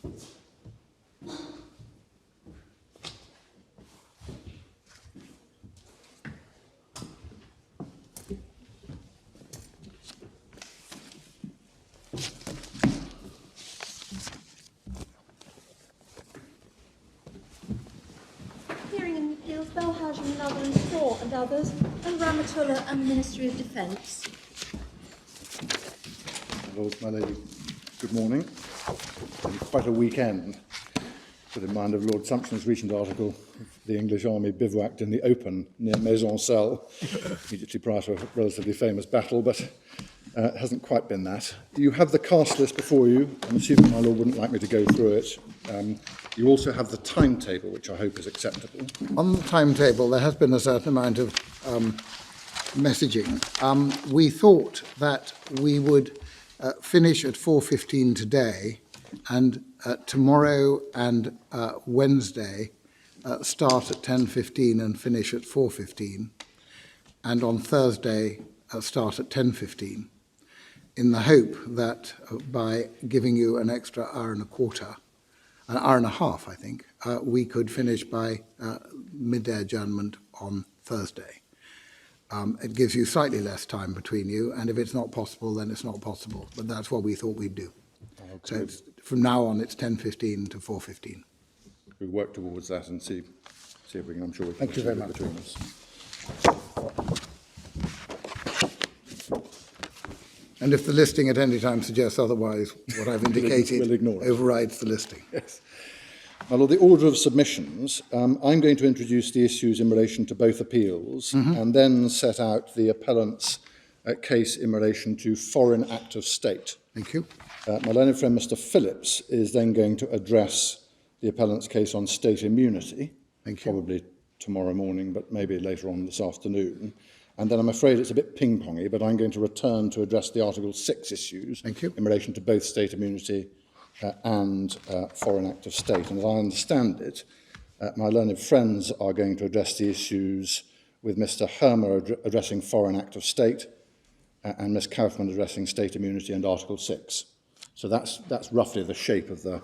Hearing in the appeals, Belhaj and Lovell Shaw and others, and Rahmatullah and Ministry of Defence. Lord, my lady, good morning. And quite a weekend, put in mind of Lord Sumption's recent article, the English army bivouacked in the open near Maisoncelles, immediately prior to a relatively famous battle, but it hasn't quite been that. You have the cast list before you. I'm assuming my lord wouldn't like me to go through it. You also have the timetable, which I hope is acceptable. On the timetable, there has been a certain amount of messaging. We thought that we would finish at 4:15 today, and tomorrow and Wednesday start at 10:15 and finish at 4:15, and on Thursday start at 10:15, in the hope that by giving you an extra hour and a quarter, an hour and a half, I think, we could finish by midday adjournment on Thursday. It gives you slightly less time between you, and if it's not possible, then it's not possible. But that's what we thought we'd do. Okay. So it's, from now on, it's 10:15 to 4:15. We'll work towards that and see if we can, I'm sure we can. Thank you very much. Between us. And if the listing at any time suggests otherwise, what I've indicated we'll ignore it. Overrides the listing. Yes. My lord, the order of submissions, I'm going to introduce the issues in relation to both appeals and then set out the appellant's case in relation to foreign act of state. Thank you. My learned friend, Mr. Phillips, is then going to address the appellant's case on state immunity. Thank you. Probably tomorrow morning, but maybe later on this afternoon. And then I'm afraid it's a bit ping-pongy, but I'm going to return to address the Article 6 issues in relation to both state immunity and foreign act of state. And as I understand it, my learned friends are going to address the issues with Mr. Hermer addressing foreign act of state and Ms. Kaufman addressing state immunity and Article 6. So that's roughly the shape of the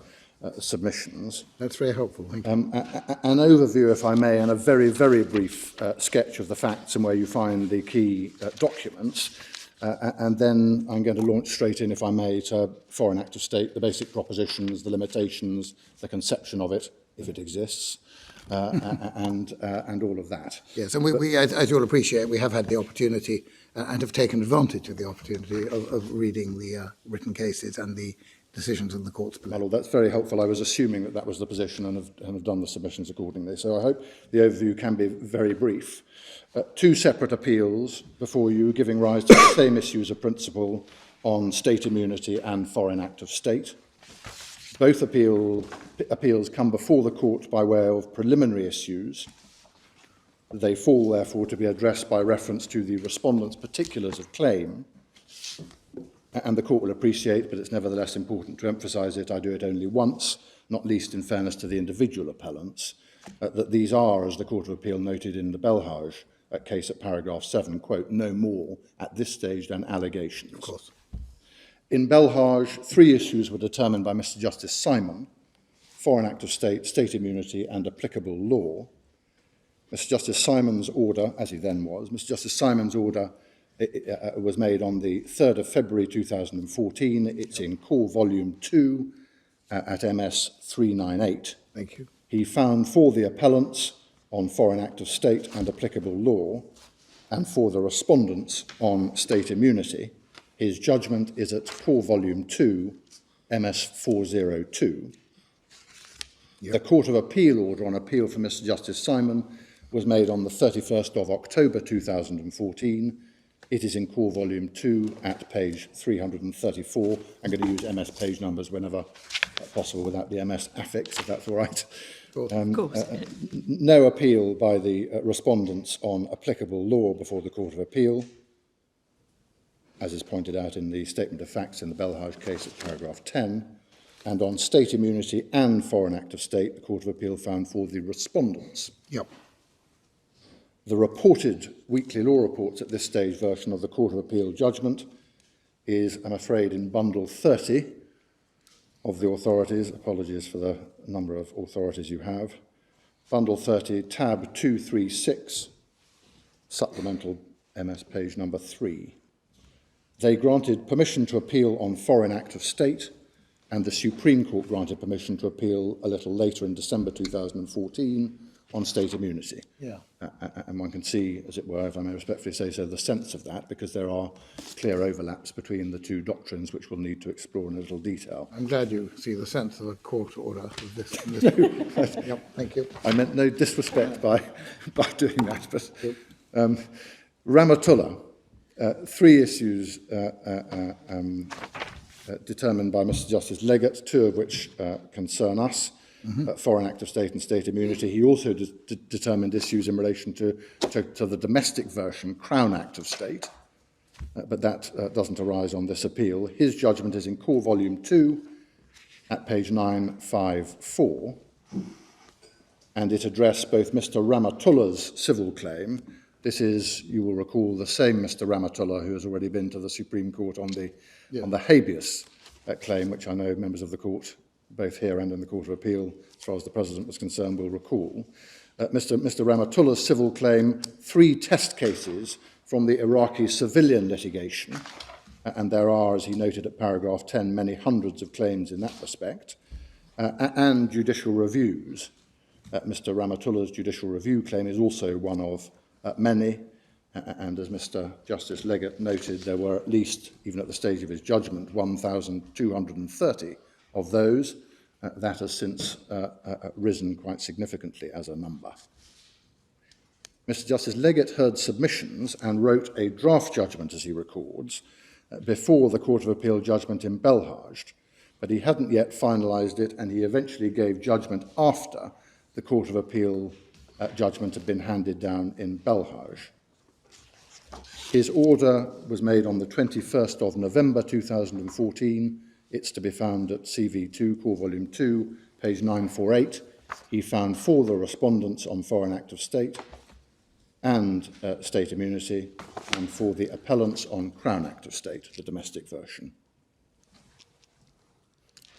submissions. That's very helpful. Thank you. An overview, if I may, and a very, very brief sketch of the facts and where you find the key documents. And then I'm going to launch straight in, if I may, to foreign act of state, the basic propositions, the limitations, the conception of it, if it exists, and all of that. Yes, and we as you'll appreciate, we have had the opportunity and have taken advantage of the opportunity of reading the written cases and the decisions of the courts below. My lord, that's very helpful. I was assuming that was the position and have done the submissions accordingly. So I hope the overview can be very brief. Two separate appeals before you, giving rise to the same issues of principle on state immunity and foreign act of state. Both appeals come before the court by way of preliminary issues. They fall, therefore, to be addressed by reference to the respondent's particulars of claim. And the court will appreciate, but it's nevertheless important to emphasise it, I do it only once, not least in fairness to the individual appellants, that these are, as the Court of Appeal noted in the Belhaj case at paragraph 7, quote, no more at this stage than allegations. Of course. In Belhaj, three issues were determined by Mr. Justice Simon: foreign act of state, state immunity and applicable law. Mr. Justice Simon's order, as he then was, Mr. Justice Simon's order was made on the 3rd of February 2014. It's in core volume 2 at MS 398. Thank you. He found for the appellants on foreign act of state and applicable law, and for the respondents on state immunity. His judgment is at core volume 2, MS 402. Yep. The Court of Appeal order on appeal for Mr. Justice Simon was made on the 31st of October 2014. It is in core volume 2 at page 334. I'm going to use MS page numbers whenever possible without the MS affix, if that's all right. Of course. No appeal by the respondents on applicable law before the Court of Appeal, as is pointed out in the statement of facts in the Belhaj case at paragraph 10. And on state immunity and foreign act of state, the Court of Appeal found for the respondents. Yep. The reported weekly law reports at this stage version of the Court of Appeal judgment is, I'm afraid, in bundle 30, of the authorities. Apologies for the number of authorities you have. Bundle 30, tab 236, supplemental MS page number 3. They granted permission to appeal on Foreign Act of State, and the Supreme Court granted permission to appeal a little later in December 2014 on state immunity. Yeah. And one can see, as it were, if I may respectfully say so, the sense of that, because there are clear overlaps between the two doctrines, which we'll need to explore in a little detail. I'm glad you see the sense of a court order of this. Yep, thank you. I meant no disrespect by doing that, but Rahmatullah, 3 issues determined by Mr. Justice Leggett, 2 of which concern us. Foreign Act of State and state immunity. He also determined issues in relation to the domestic version, Crown Act of State, but that doesn't arise on this appeal. His judgment is in Core Volume 2 at page 954, and it addressed both Mr. Rahmatullah's civil claim. This is, you will recall, the same Mr. Rahmatullah who has already been to the Supreme Court on the habeas claim, which I know members of the court, both here and in the Court of Appeal, as far as the President was concerned, will recall. Mr. Rahmatullah's civil claim, 3 test cases from the Iraqi civilian litigation, and there are, as he noted at paragraph 10, many hundreds of claims in that respect, and judicial reviews. Mr. Rahmatullah's judicial review claim is also one of many, and as Mr. Justice Leggett noted, there were at least, even at the stage of his judgment, 1,230 of those. That has since risen quite significantly as a number. Mr. Justice Leggett heard submissions and wrote a draft judgment, as he records, before the Court of Appeal judgment in Belhaj, but he hadn't yet finalised it, and he eventually gave judgment after the Court of Appeal judgment had been handed down in Belhaj. His order was made on the 21st of November 2014. It's to be found at CV2, Core Volume 2, page 948. He found for the respondents on Foreign Act of State and state immunity, and for the appellants on Crown Act of State, the domestic version.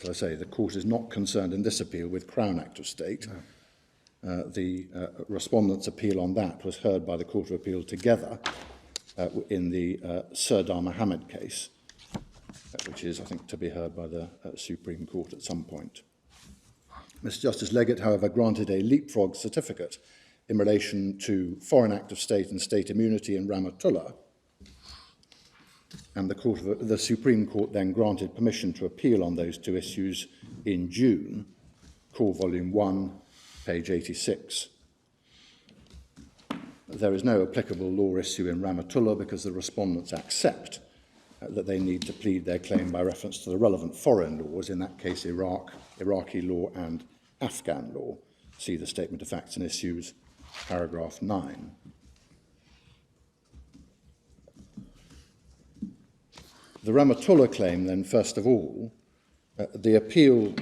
As I say, the court is not concerned in this appeal with Crown Act of State. No. The respondents' appeal on that was heard by the Court of Appeal together in the Sardar Mohammed case, which is, I think, to be heard by the Supreme Court at some point. Mr. Justice Leggett, however, granted a leapfrog certificate in relation to Foreign Act of State and state immunity in Rahmatullah, and the Supreme Court then granted permission to appeal on those 2 issues in June, Core Volume 1, page 86. There is no applicable law issue in Rahmatullah because the respondents accept that they need to plead their claim by reference to the relevant foreign laws, in that case Iraq, Iraqi law and Afghan law. See the Statement of Facts and Issues, paragraph 9. The Rahmatullah claim, then, first of all, the appeal,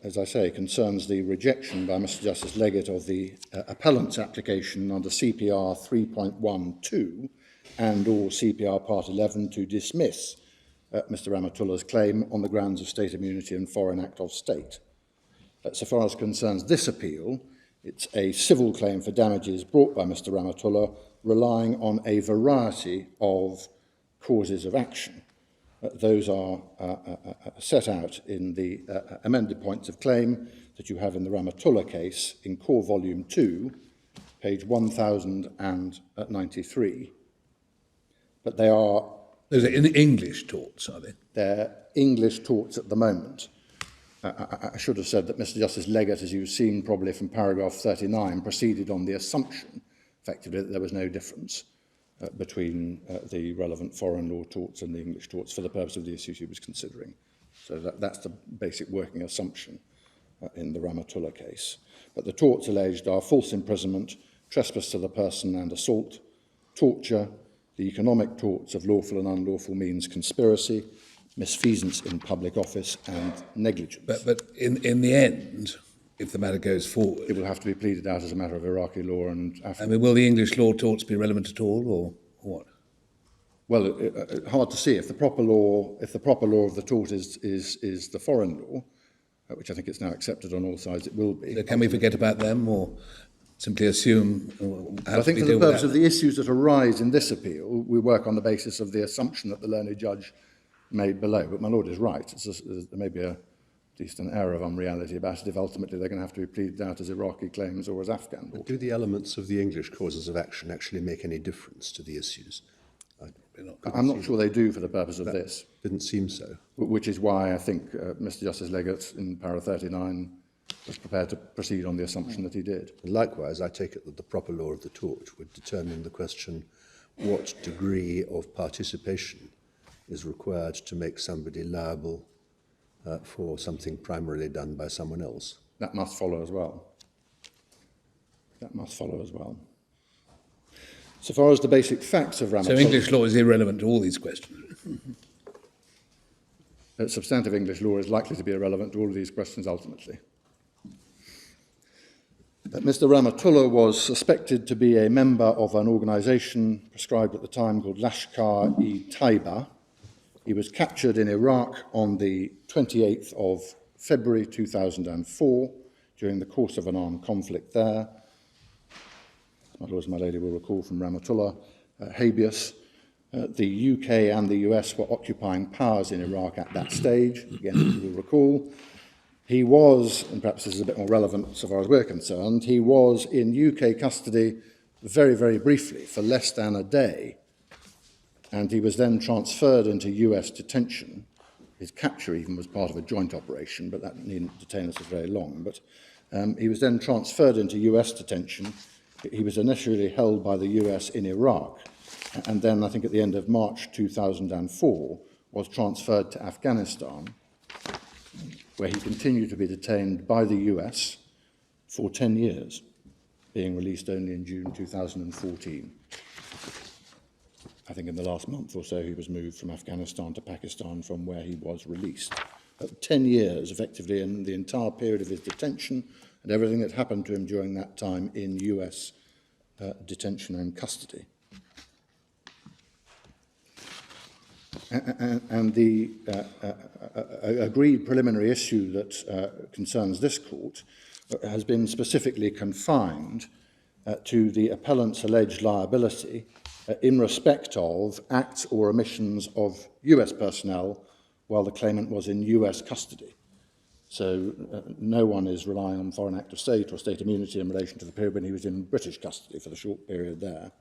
as I say, concerns the rejection by Mr. Justice Leggett of the appellant's application under CPR 3.12 and or CPR Part 11 to dismiss Mr. Rahmatullah's claim on the grounds of state immunity and Foreign Act of State. So far as concerns this appeal, it's a civil claim for damages brought by Mr. Rahmatullah relying on a variety of causes of action. Those are set out in the amended points of claim that you have in the Rahmatullah case in Core Volume 2, page 1093. But they are... Those are in English torts, are they? They're English torts at the moment. I should have said that Mr. Justice Leggett, as you've seen probably from paragraph 39, proceeded on the assumption, effectively, that there was no difference between the relevant foreign law torts and the English torts for the purpose of the issues he was considering. So that's the basic working assumption in the Rahmatullah case. But the torts alleged are false imprisonment, trespass to the person and assault, torture, the economic torts of lawful and unlawful means conspiracy, misfeasance in public office and negligence. But in the end, if the matter goes forward... It will have to be pleaded out as a matter of Iraqi law and Afghan. I mean, will the English law torts be relevant at all, or what? Well, hard to see. If the proper law of the tort is the foreign law, which I think it's now accepted on all sides, it will be. So can we forget about them, or simply assume? I think for the purpose of the issues that arise in this appeal, we work on the basis of the assumption that the learned judge made below. But my lord is right. There may be at least an air of unreality about it if ultimately they're going to have to be pleaded out as Iraqi claims or as Afghan. But do the elements of the English causes of action actually make any difference to the issues? I'm not sure they do for the purpose of this. Didn't seem so. Which is why I think Mr. Justice Leggett in para 39 was prepared to proceed on the assumption that he did. And likewise, I take it that the proper law of the tort would determine the question what degree of participation is required to make somebody liable for something primarily done by someone else. That must follow as well. That must follow as well. So far as the basic facts of Rahmatullah... So English law is irrelevant to all these questions? Substantive English law is likely to be irrelevant to all of these questions ultimately. Mr. Rahmatullah was suspected to be a member of an organisation prescribed at the time called Lashkar-e-Taiba. He was captured in Iraq on the 28th of February 2004 during the course of an armed conflict there. My lords and my lady will recall from Rahmatullah, habeas. The UK and the US were occupying powers in Iraq at that stage, again, as you will recall. He was, and perhaps this is a bit more relevant so far as we're concerned, he was in UK custody very, very briefly for less than a day, and he was then transferred into US detention. His capture even was part of a joint operation, but that needn't detain us for very long. But he was then transferred into US detention. He was initially held by the US in Iraq, and then I think at the end of March 2004 was transferred to Afghanistan, where he continued to be detained by the US for 10 years, being released only in June 2014. I think in the last month or so he was moved from Afghanistan to Pakistan from where he was released. 10 years, effectively, in the entire period of his detention and everything that happened to him during that time in US detention and custody. And the agreed preliminary issue that concerns this court has been specifically confined to the appellant's alleged liability in respect of acts or omissions of US personnel while the claimant was in US custody. So no one is relying on foreign act of state or state immunity in relation to the period when he was in British custody for the short period there.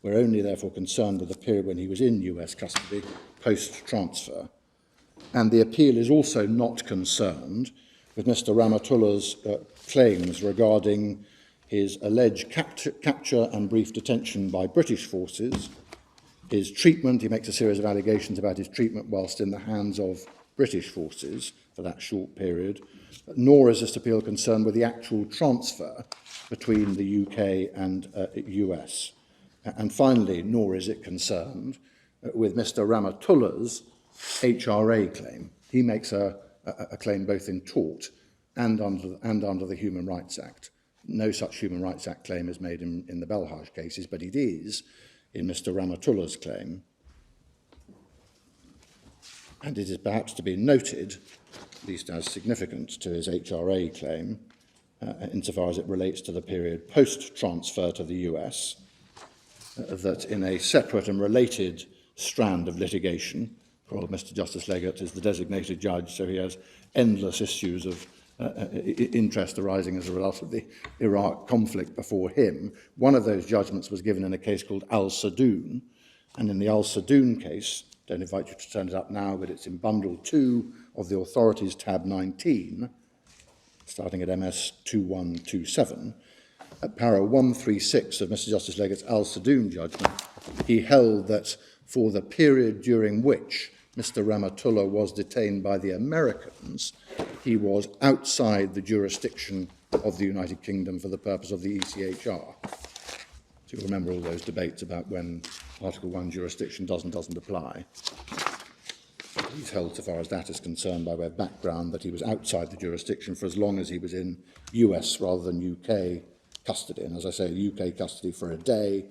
We're only therefore concerned with the period when he was in US custody post-transfer. And the appeal is also not concerned with Mr. Rahmatullah's claims regarding his alleged capture and brief detention by British forces, his treatment. He makes a series of allegations about his treatment whilst in the hands of British forces for that short period, nor is this appeal concerned with the actual transfer between the UK and US. And finally, nor is it concerned with Mr. Rahmatullah's HRA claim. He makes a claim both in tort and under the Human Rights Act. No such Human Rights Act claim is made in the Belhaj cases, but it is in Mr. Rahmatullah's claim. And it is perhaps to be noted, at least as significant to his HRA claim, insofar as it relates to the period post-transfer to the US, that in a separate and related strand of litigation, well, Mr. Justice Leggett is the designated judge, so he has endless issues of interest arising as a result of the Iraq conflict before him. One of those judgments was given in a case called Al-Sadoun, and in the Al-Sadoun case, don't invite you to turn it up now, but it's in Bundle 2 of the Authorities tab 19, starting at MS 2127, at para 136 of Mr. Justice Leggett's Al-Sadoun judgment, he held that for the period during which Mr. Rahmatullah was detained by the Americans, he was outside the jurisdiction of the United Kingdom for the purpose of the ECHR. So you'll remember all those debates about when Article 1 jurisdiction does and doesn't apply. He's held, so far as that is concerned, by way of background, that he was outside the jurisdiction for as long as he was in US rather than UK custody. And as I say, UK custody for a day,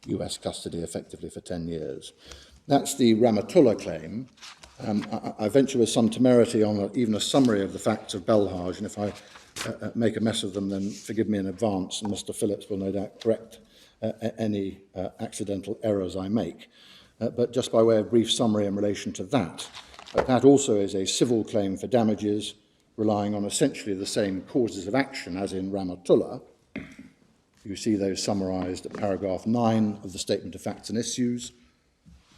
US custody effectively for 10 years. That's the Rahmatullah claim. I venture with some temerity on even a summary of the facts of Belhaj, and if I make a mess of them, then forgive me in advance, and Mr. Phillips will no doubt correct any accidental errors I make. But just by way of brief summary in relation to that, that also is a civil claim for damages relying on essentially the same causes of action as in Rahmatullah. You see those summarised at paragraph 9 of the Statement of Facts and Issues,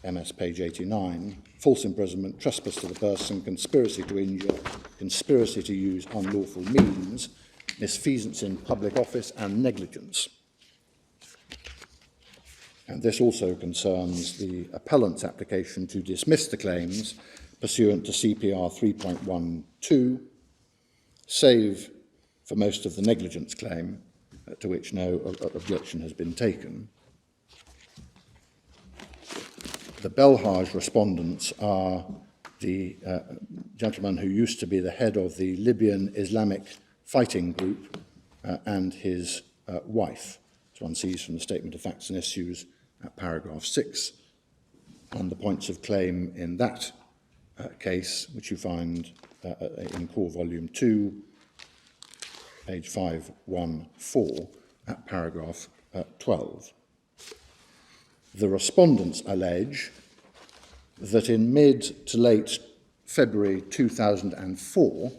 MS page 89, false imprisonment, trespass to the person, conspiracy to injure, conspiracy to use unlawful means, misfeasance in public office, and negligence. And this also concerns the appellant's application to dismiss the claims pursuant to CPR 3.12, save for most of the negligence claim, to which no objection has been taken. The Belhaj respondents are the gentleman who used to be the head of the Libyan Islamic fighting group and his wife, as one sees from the Statement of Facts and Issues at paragraph 6, and the points of claim in that case, which you find in Core Volume 2, page 514, at paragraph 12. The respondents allege that in mid to late February 2004,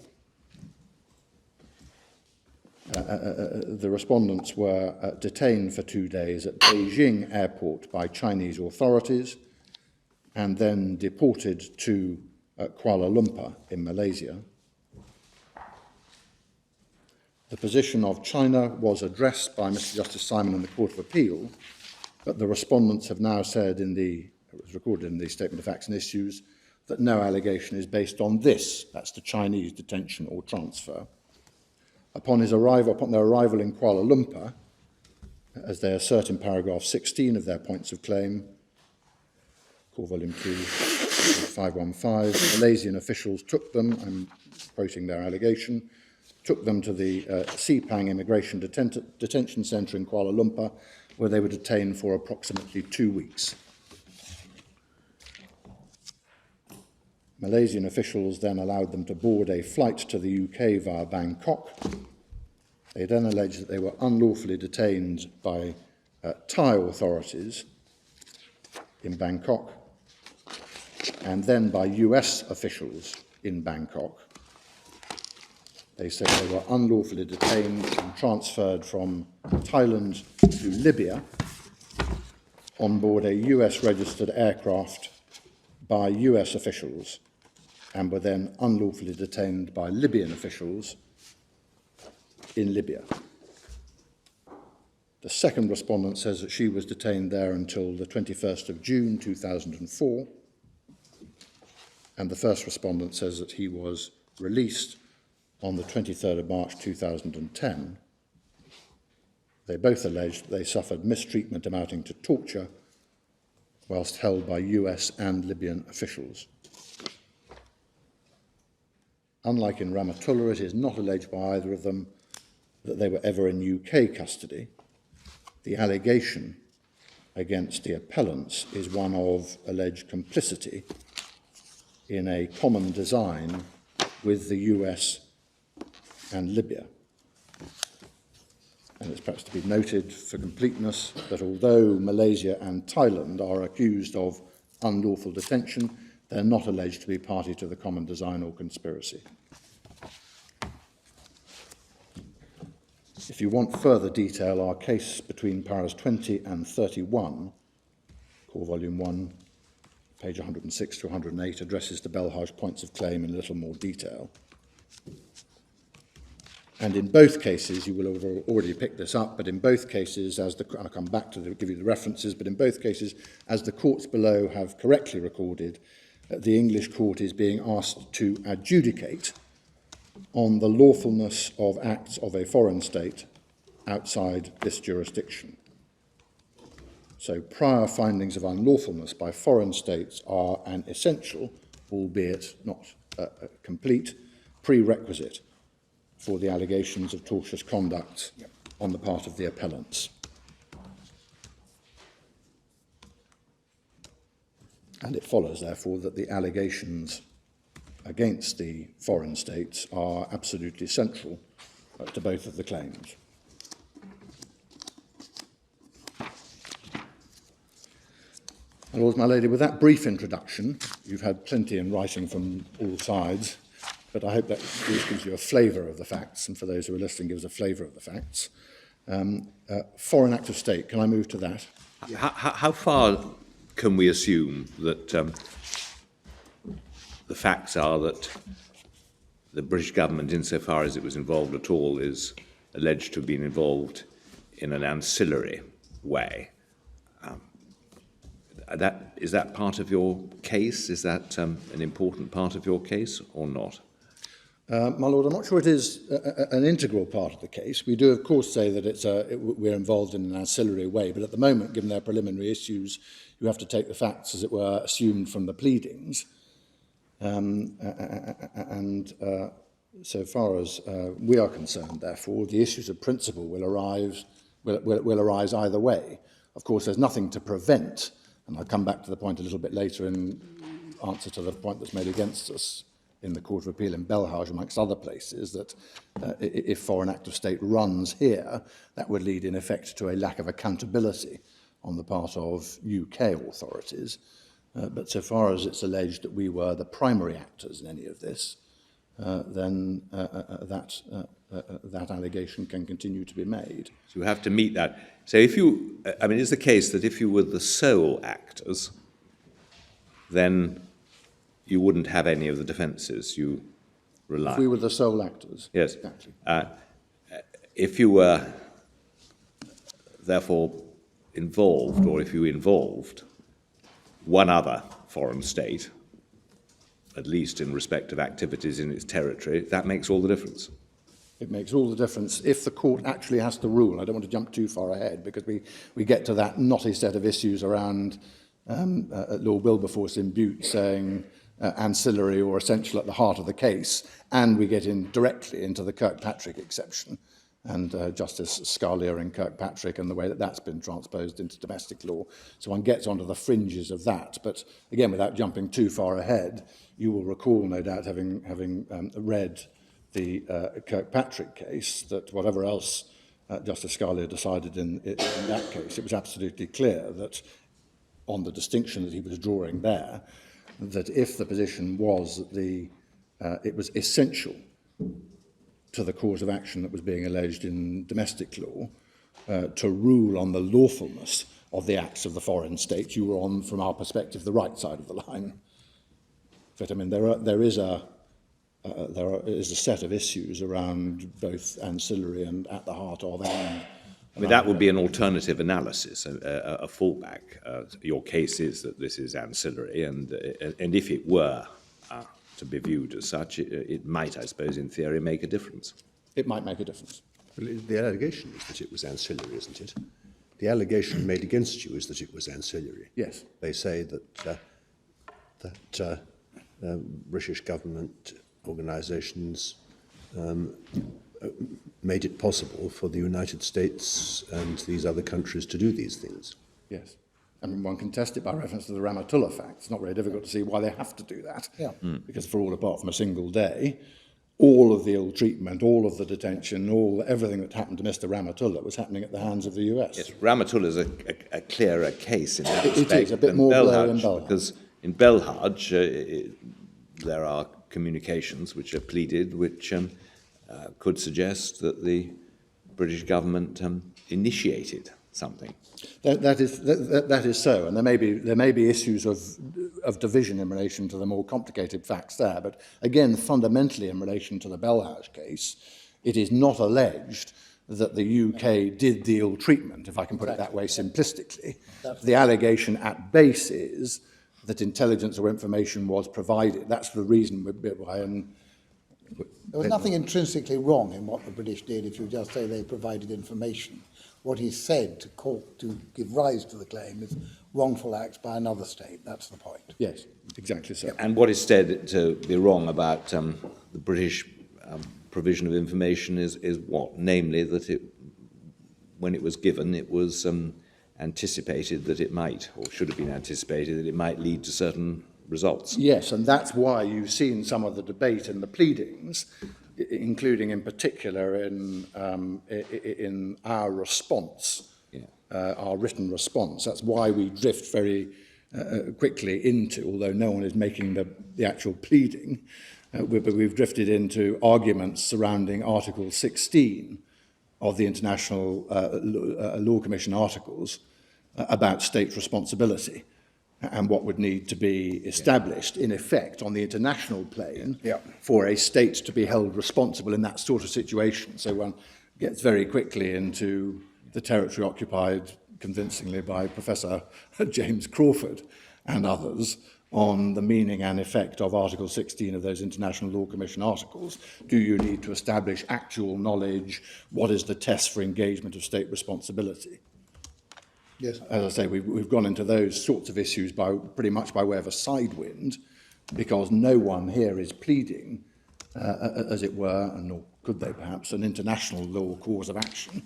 the respondents were detained for 2 days at Beijing airport by Chinese authorities and then deported to Kuala Lumpur in Malaysia. The position of China was addressed by Mr. Justice Simon in the Court of Appeal, but the respondents have now said it was recorded in the Statement of Facts and Issues, that no allegation is based on this, that's the Chinese detention or transfer. Upon their arrival in Kuala Lumpur, as they assert in paragraph 16 of their points of claim, Core Volume 2, 515, Malaysian officials took them, I'm quoting their allegation, took them to the Sepang Immigration Detention Centre in Kuala Lumpur, where they were detained for approximately 2 weeks. Malaysian officials then allowed them to board a flight to the UK via Bangkok. They then alleged that they were unlawfully detained by Thai authorities in Bangkok and then by US officials in Bangkok. They said they were unlawfully detained and transferred from Thailand to Libya on board a US-registered aircraft by US officials and were then unlawfully detained by Libyan officials in Libya. The second respondent says that she was detained there until the 21st of June 2004, and the first respondent says that he was released on the 23rd of March 2010. They both alleged they suffered mistreatment amounting to torture whilst held by US and Libyan officials. Unlike in Rahmatullah, it is not alleged by either of them that they were ever in UK custody. The allegation against the appellants is one of alleged complicity in a common design with the US and Libya. And it's perhaps to be noted for completeness that although Malaysia and Thailand are accused of unlawful detention, they're not alleged to be party to the common design or conspiracy. If you want further detail, our case between paras 20 and 31, Core Volume 1, page 106 to 108, addresses the Belhaj points of claim in a little more detail. And in both cases, you will have already picked this up, but in both cases, I'll come back to give you the references, but in both cases, as the courts below have correctly recorded, the English court is being asked to adjudicate on the lawfulness of acts of a foreign state outside this jurisdiction. So prior findings of unlawfulness by foreign states are an essential, albeit not complete, prerequisite for the allegations of tortious conduct on the part of the appellants. and it follows, therefore, that the allegations against the foreign states are absolutely central to both of the claims. My lords, my lady, with that brief introduction, you've had plenty in writing from all sides, but I hope that this gives you a flavour of the facts, and for those who are listening, gives a flavour of the facts. Foreign act of state, can I move to that? How far can we assume that the facts are that the British government, insofar as it was involved at all, is alleged to have been involved in an ancillary way? Is that part of your case? Is that an important part of your case or not? My lord, I'm not sure it is an integral part of the case. We do, of course, say that we're involved in an ancillary way, but at the moment, given their preliminary issues, you have to take the facts, as it were, assumed from the pleadings. So far as we are concerned, therefore, the issues of principle will arise either way. Of course, there's nothing to prevent, and I'll come back to the point a little bit later in answer to the point that's made against us in the Court of Appeal in Belhaj, amongst other places, that if foreign act of state runs here, that would lead in effect to a lack of accountability on the part of UK authorities. But so far as it's alleged that we were the primary actors in any of this, then that allegation can continue to be made. So you have to meet that. So if you, I mean, is the case that if you were the sole actors, then you wouldn't have any of the defences you rely on? If we were the sole actors. Yes. Exactly. If you were, therefore, involved, or if you involved one other foreign state, at least in respect of activities in its territory, that makes all the difference. It makes all the difference if the court actually has to rule. I don't want to jump too far ahead, because we get to that knotty set of issues around Lord Wilberforce in Butte saying ancillary or essential at the heart of the case, and we get in directly into the Kirkpatrick exception and Justice Scalia in Kirkpatrick and the way that that's been transposed into domestic law. So one gets onto the fringes of that. But again, without jumping too far ahead, you will recall, no doubt, having read the Kirkpatrick case, that whatever else Justice Scalia decided in that case, it was absolutely clear that on the distinction that he was drawing there, that if the position was that it was essential to the cause of action that was being alleged in domestic law to rule on the lawfulness of the acts of the foreign state, you were on, from our perspective, the right side of the line. But I mean, there is a set of issues around both ancillary and at the heart of. I mean, that would be an alternative analysis, a fallback. Your case is that this is ancillary, and if it were to be viewed as such, it might, I suppose, in theory, make a difference. It might make a difference. Well, the allegation is that it was ancillary, isn't it? The allegation made against you is that it was ancillary. Yes. They say that British government organisations made it possible for the United States and these other countries to do these things. Yes. I mean, one can test it by reference to the Rahmatullah fact. It's not very difficult to see why they have to do that. Yeah. Because for all apart from a single day, all of the ill treatment, all of the detention, everything that happened to Mr. Rahmatullah was happening at the hands of the US. Yes, Rahmatullah is a clearer case in that respect. It is, a bit more blurred in Belhaj. Because in Belhaj, there are communications which are pleaded which could suggest that the British government initiated something. That is so, and there may be issues of division in relation to the more complicated facts there. But again, fundamentally, in relation to the Belhaj case, it is not alleged that the UK did the ill treatment, if I can put it that way simplistically. The allegation at base is that intelligence or information was provided. That's the reason why. There was nothing intrinsically wrong in what the British did if you just say they provided information. What he said to give rise to the claim is wrongful acts by another state. That's the point. Yes, exactly so. And what is said to be wrong about the British provision of information is what? Namely, that when it was given, it was anticipated that it might, or should have been anticipated that it might lead to certain results. Yes, and that's why you've seen some of the debate in the pleadings, including in particular in our response, our written response. That's why we drift very quickly into, although no one is making the actual pleading, but we've drifted into arguments surrounding Article 16 of the International Law Commission articles about state responsibility and what would need to be established, in effect, on the international plane for a state to be held responsible in that sort of situation. So one gets very quickly into the territory occupied convincingly by Professor James Crawford and others on the meaning and effect of Article 16 of those International Law Commission articles. Do you need to establish actual knowledge? What is the test for engagement of state responsibility? Yes. As I say, we've gone into those sorts of issues pretty much by way of a sidewind, because no one here is pleading, as it were, and nor could they perhaps, an international law cause of action.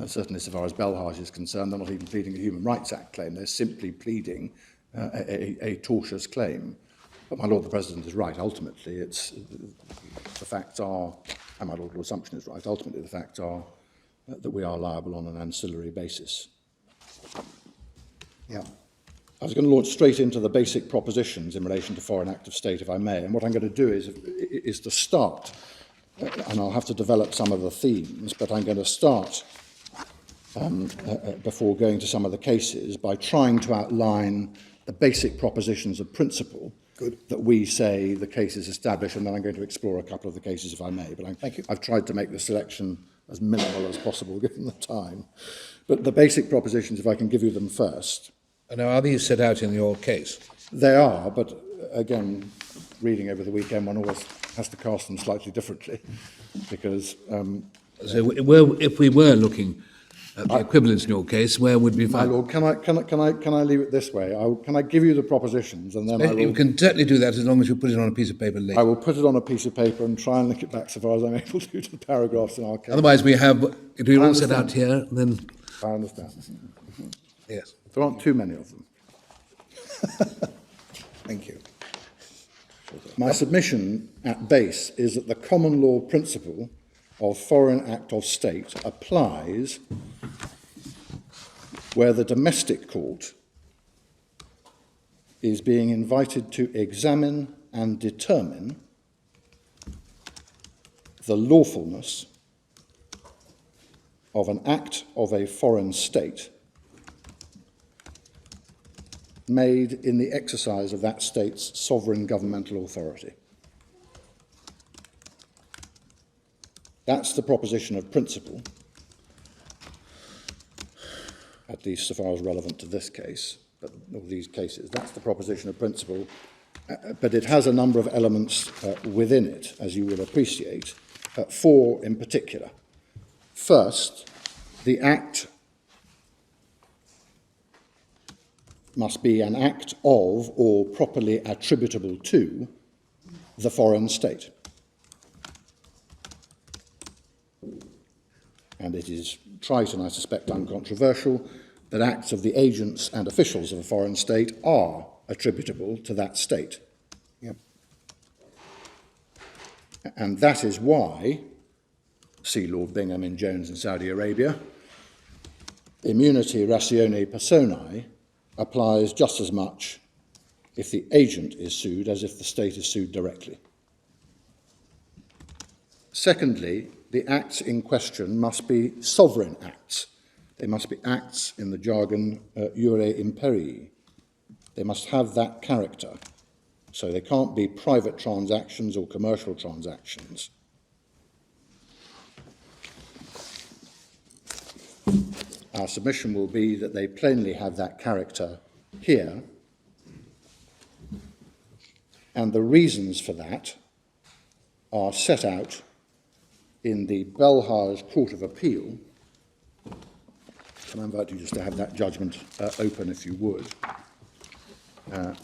Certainly so far as Belhaj is concerned, they're not even pleading a Human Rights Act claim. They're simply pleading a tortious claim. But my Lord the President is right. Ultimately, the facts are, and my Lord the assumption is right, ultimately the facts are that we are liable on an ancillary basis. Yeah. I was going to launch straight into the basic propositions in relation to foreign act of state, if I may. And what I'm going to do is to start, and I'll have to develop some of the themes, but I'm going to start, before going to some of the cases, by trying to outline the basic propositions of principle that we say the case is established, and then I'm going to explore a couple of the cases, if I may. But Thank you. I've tried to make the selection as minimal as possible, given the time. But the basic propositions, if I can give you them first. Now, are these set out in your case? They are, but again, reading over the weekend, one always has to cast them slightly differently, because So, if we were looking at the equivalence in your case, where would we my find? Lord, can I leave it this way? Can I give you the propositions, and then You can certainly do that as long as you put it on a piece of paper I later. will put it on a piece of paper and try and link it back so far as I'm able to the paragraphs in our case. Otherwise, we have, if we all set understand. out here, then, I understand. yes. There aren't too many of them. Thank you. My submission at base is that the common law principle of foreign act of state applies where the domestic court is being invited to examine and determine the lawfulness of an act of a foreign state made in the exercise of that state's sovereign governmental authority. That's the proposition of principle, at least so far as relevant to this case, or these cases. That's the proposition of principle, but it has a number of elements within it, as you will appreciate, four in particular. First, the act must be an act of or properly attributable to the foreign state. And it is trite and I suspect uncontroversial that acts of the agents and officials of a foreign state are attributable to that state. Yep. And that is why, see Lord Bingham in Jones in Saudi Arabia, immunity ratione personae applies just as much if the agent is sued as if the state is sued directly. Secondly, the acts in question must be sovereign acts. They must be acts, in the jargon, iure imperii. They must have that character. So they can't be private transactions or commercial transactions. Our submission will be that they plainly have that character here, and the reasons for that are set out in the Belhaj Court of Appeal. Can I invite you just to have that judgment open, if you would? I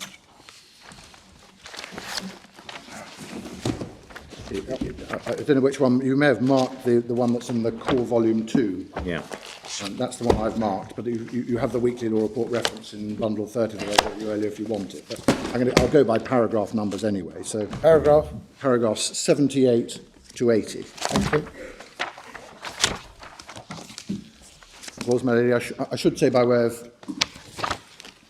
don't know which one, you may have marked the one that's in the core volume 2. Yeah. And that's the one I've marked, but you have the weekly law report reference in bundle 30 that I gave you earlier if you want it. But I'll go by paragraph numbers anyway. So paragraphs 78 to 80. Thank you. Well, my lady, I should say by way of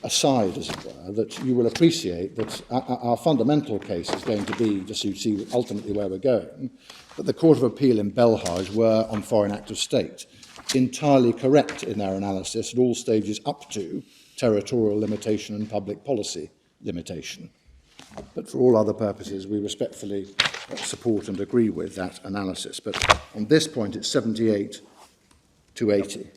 aside, as it were, that you will appreciate that our fundamental case is going to be, just so you see ultimately where we're going, that the Court of Appeal in Belhaj were, on Foreign Act of State, entirely correct in their analysis at all stages up to territorial limitation and public policy limitation. But for all other purposes, we respectfully support and agree with that analysis. But on this point, it's 78 to 80,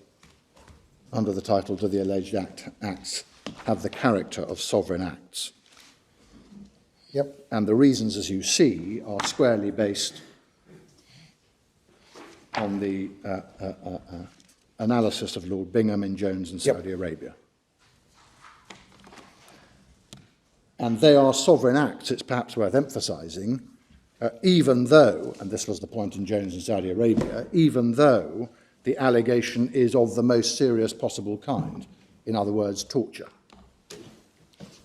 under the title "Do the alleged acts have the character of sovereign acts?" Yep. And the reasons, as you see, are squarely based on the analysis of Lord Bingham in Jones and Saudi Arabia. And they are sovereign acts, it's perhaps worth emphasising, even though, and this was the point in Jones and Saudi Arabia, even though the allegation is of the most serious possible kind, in other words, torture.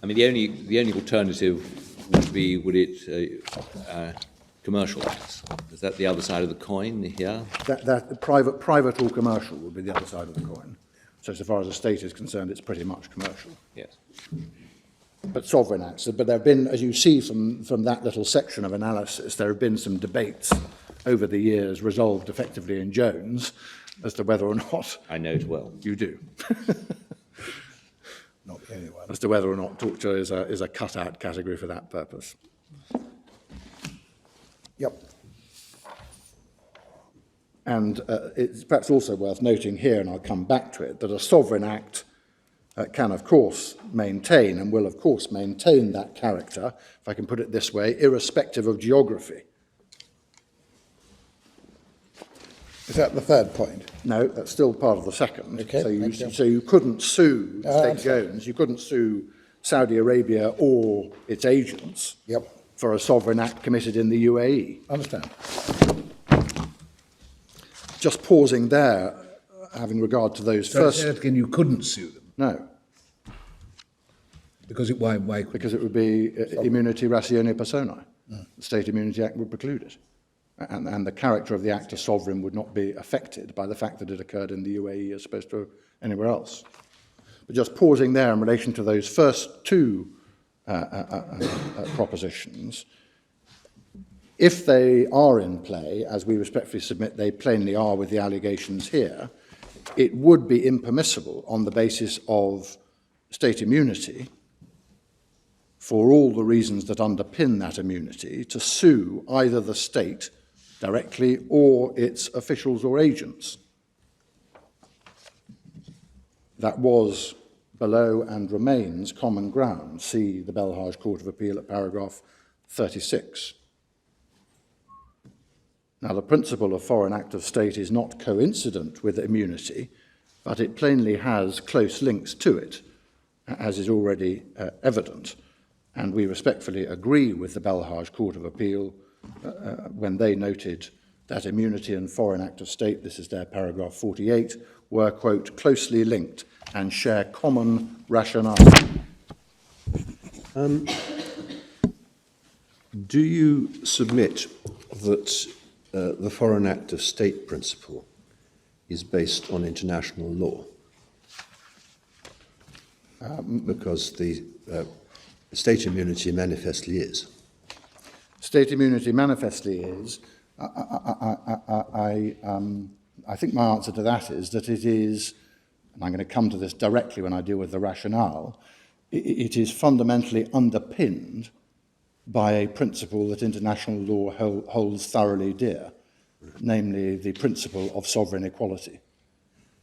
I mean, the only alternative would it commercial acts? Is that the other side of the coin here? That private or commercial would be the other side of the coin. So far as the state is concerned, it's pretty much commercial. Yes. But sovereign acts. But there have been, as you see from that little section of analysis, there have been some debates over the years resolved effectively in Jones as to whether or not... I know it well. You do. Not the only one. As to whether or not torture is a cut-out category for that purpose. Yep. And it's perhaps also worth noting here, and I'll come back to it, that a sovereign act can, of course, maintain and will, of course, maintain that character, if I can put it this way, irrespective of geography. Is that the third point? No, that's still part of the second. Okay, So you couldn't sue State Jones, you couldn't sue Saudi Arabia or its agents for a sovereign act committed in the UAE. Understand. Just pausing there, having regard to those first... Again, you couldn't sue them. No. Because why couldn't Because it would be immunity ratione personae. The State Immunity Act would preclude it. And the character of the act as sovereign would not be affected by the fact that it occurred in the UAE as opposed to anywhere else. But just pausing there in relation to those first two propositions, if they are in play, as we respectfully submit they plainly are with the allegations here, it would be impermissible on the basis of state immunity, for all the reasons that underpin that immunity, to sue either the state directly or its officials or agents. That was below and remains common ground. See the Belhaj Court of Appeal at paragraph 36. Now, the principle of foreign act of state is not coincident with immunity, but it plainly has close links to it, as is already evident. And we respectfully agree with the Belhaj Court of Appeal when they noted that immunity and foreign act of state, this is their paragraph 48, were, quote, closely linked and share common rationale. Do you submit that the foreign act of state principle is based on international law? Because the state immunity manifestly is. State immunity manifestly is. I think my answer to that is that it is, and I'm going to come to this directly when I deal with the rationale, it is fundamentally underpinned by a principle that international law holds thoroughly dear, namely the principle of sovereign equality.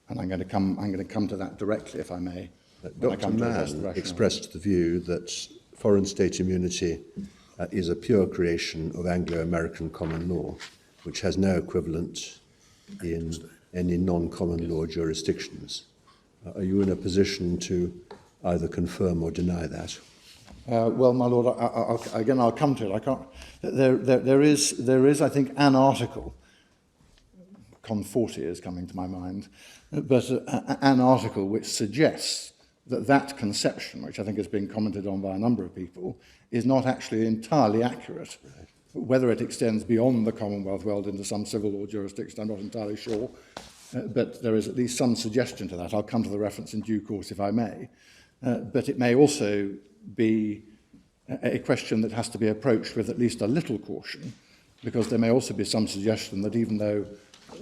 And I'm going to come to that directly, if I may. Dr. Mann expressed the view that foreign state immunity is a pure creation of Anglo-American common law, which has no equivalent in any non-common law jurisdictions. Are you in a position to either confirm or deny that? Well, my lord, I'll come to it. I can't. There is, I think, an article Conforti is coming to my mind, but an article which suggests that that conception, which I think has been commented on by a number of people, is not actually entirely accurate. Whether it extends beyond the Commonwealth world into some civil law jurisdiction, I'm not entirely sure, but there is at least some suggestion to that. I'll come to the reference in due course if I may. But it may also be a question that has to be approached with at least a little caution, because there may also be some suggestion that even though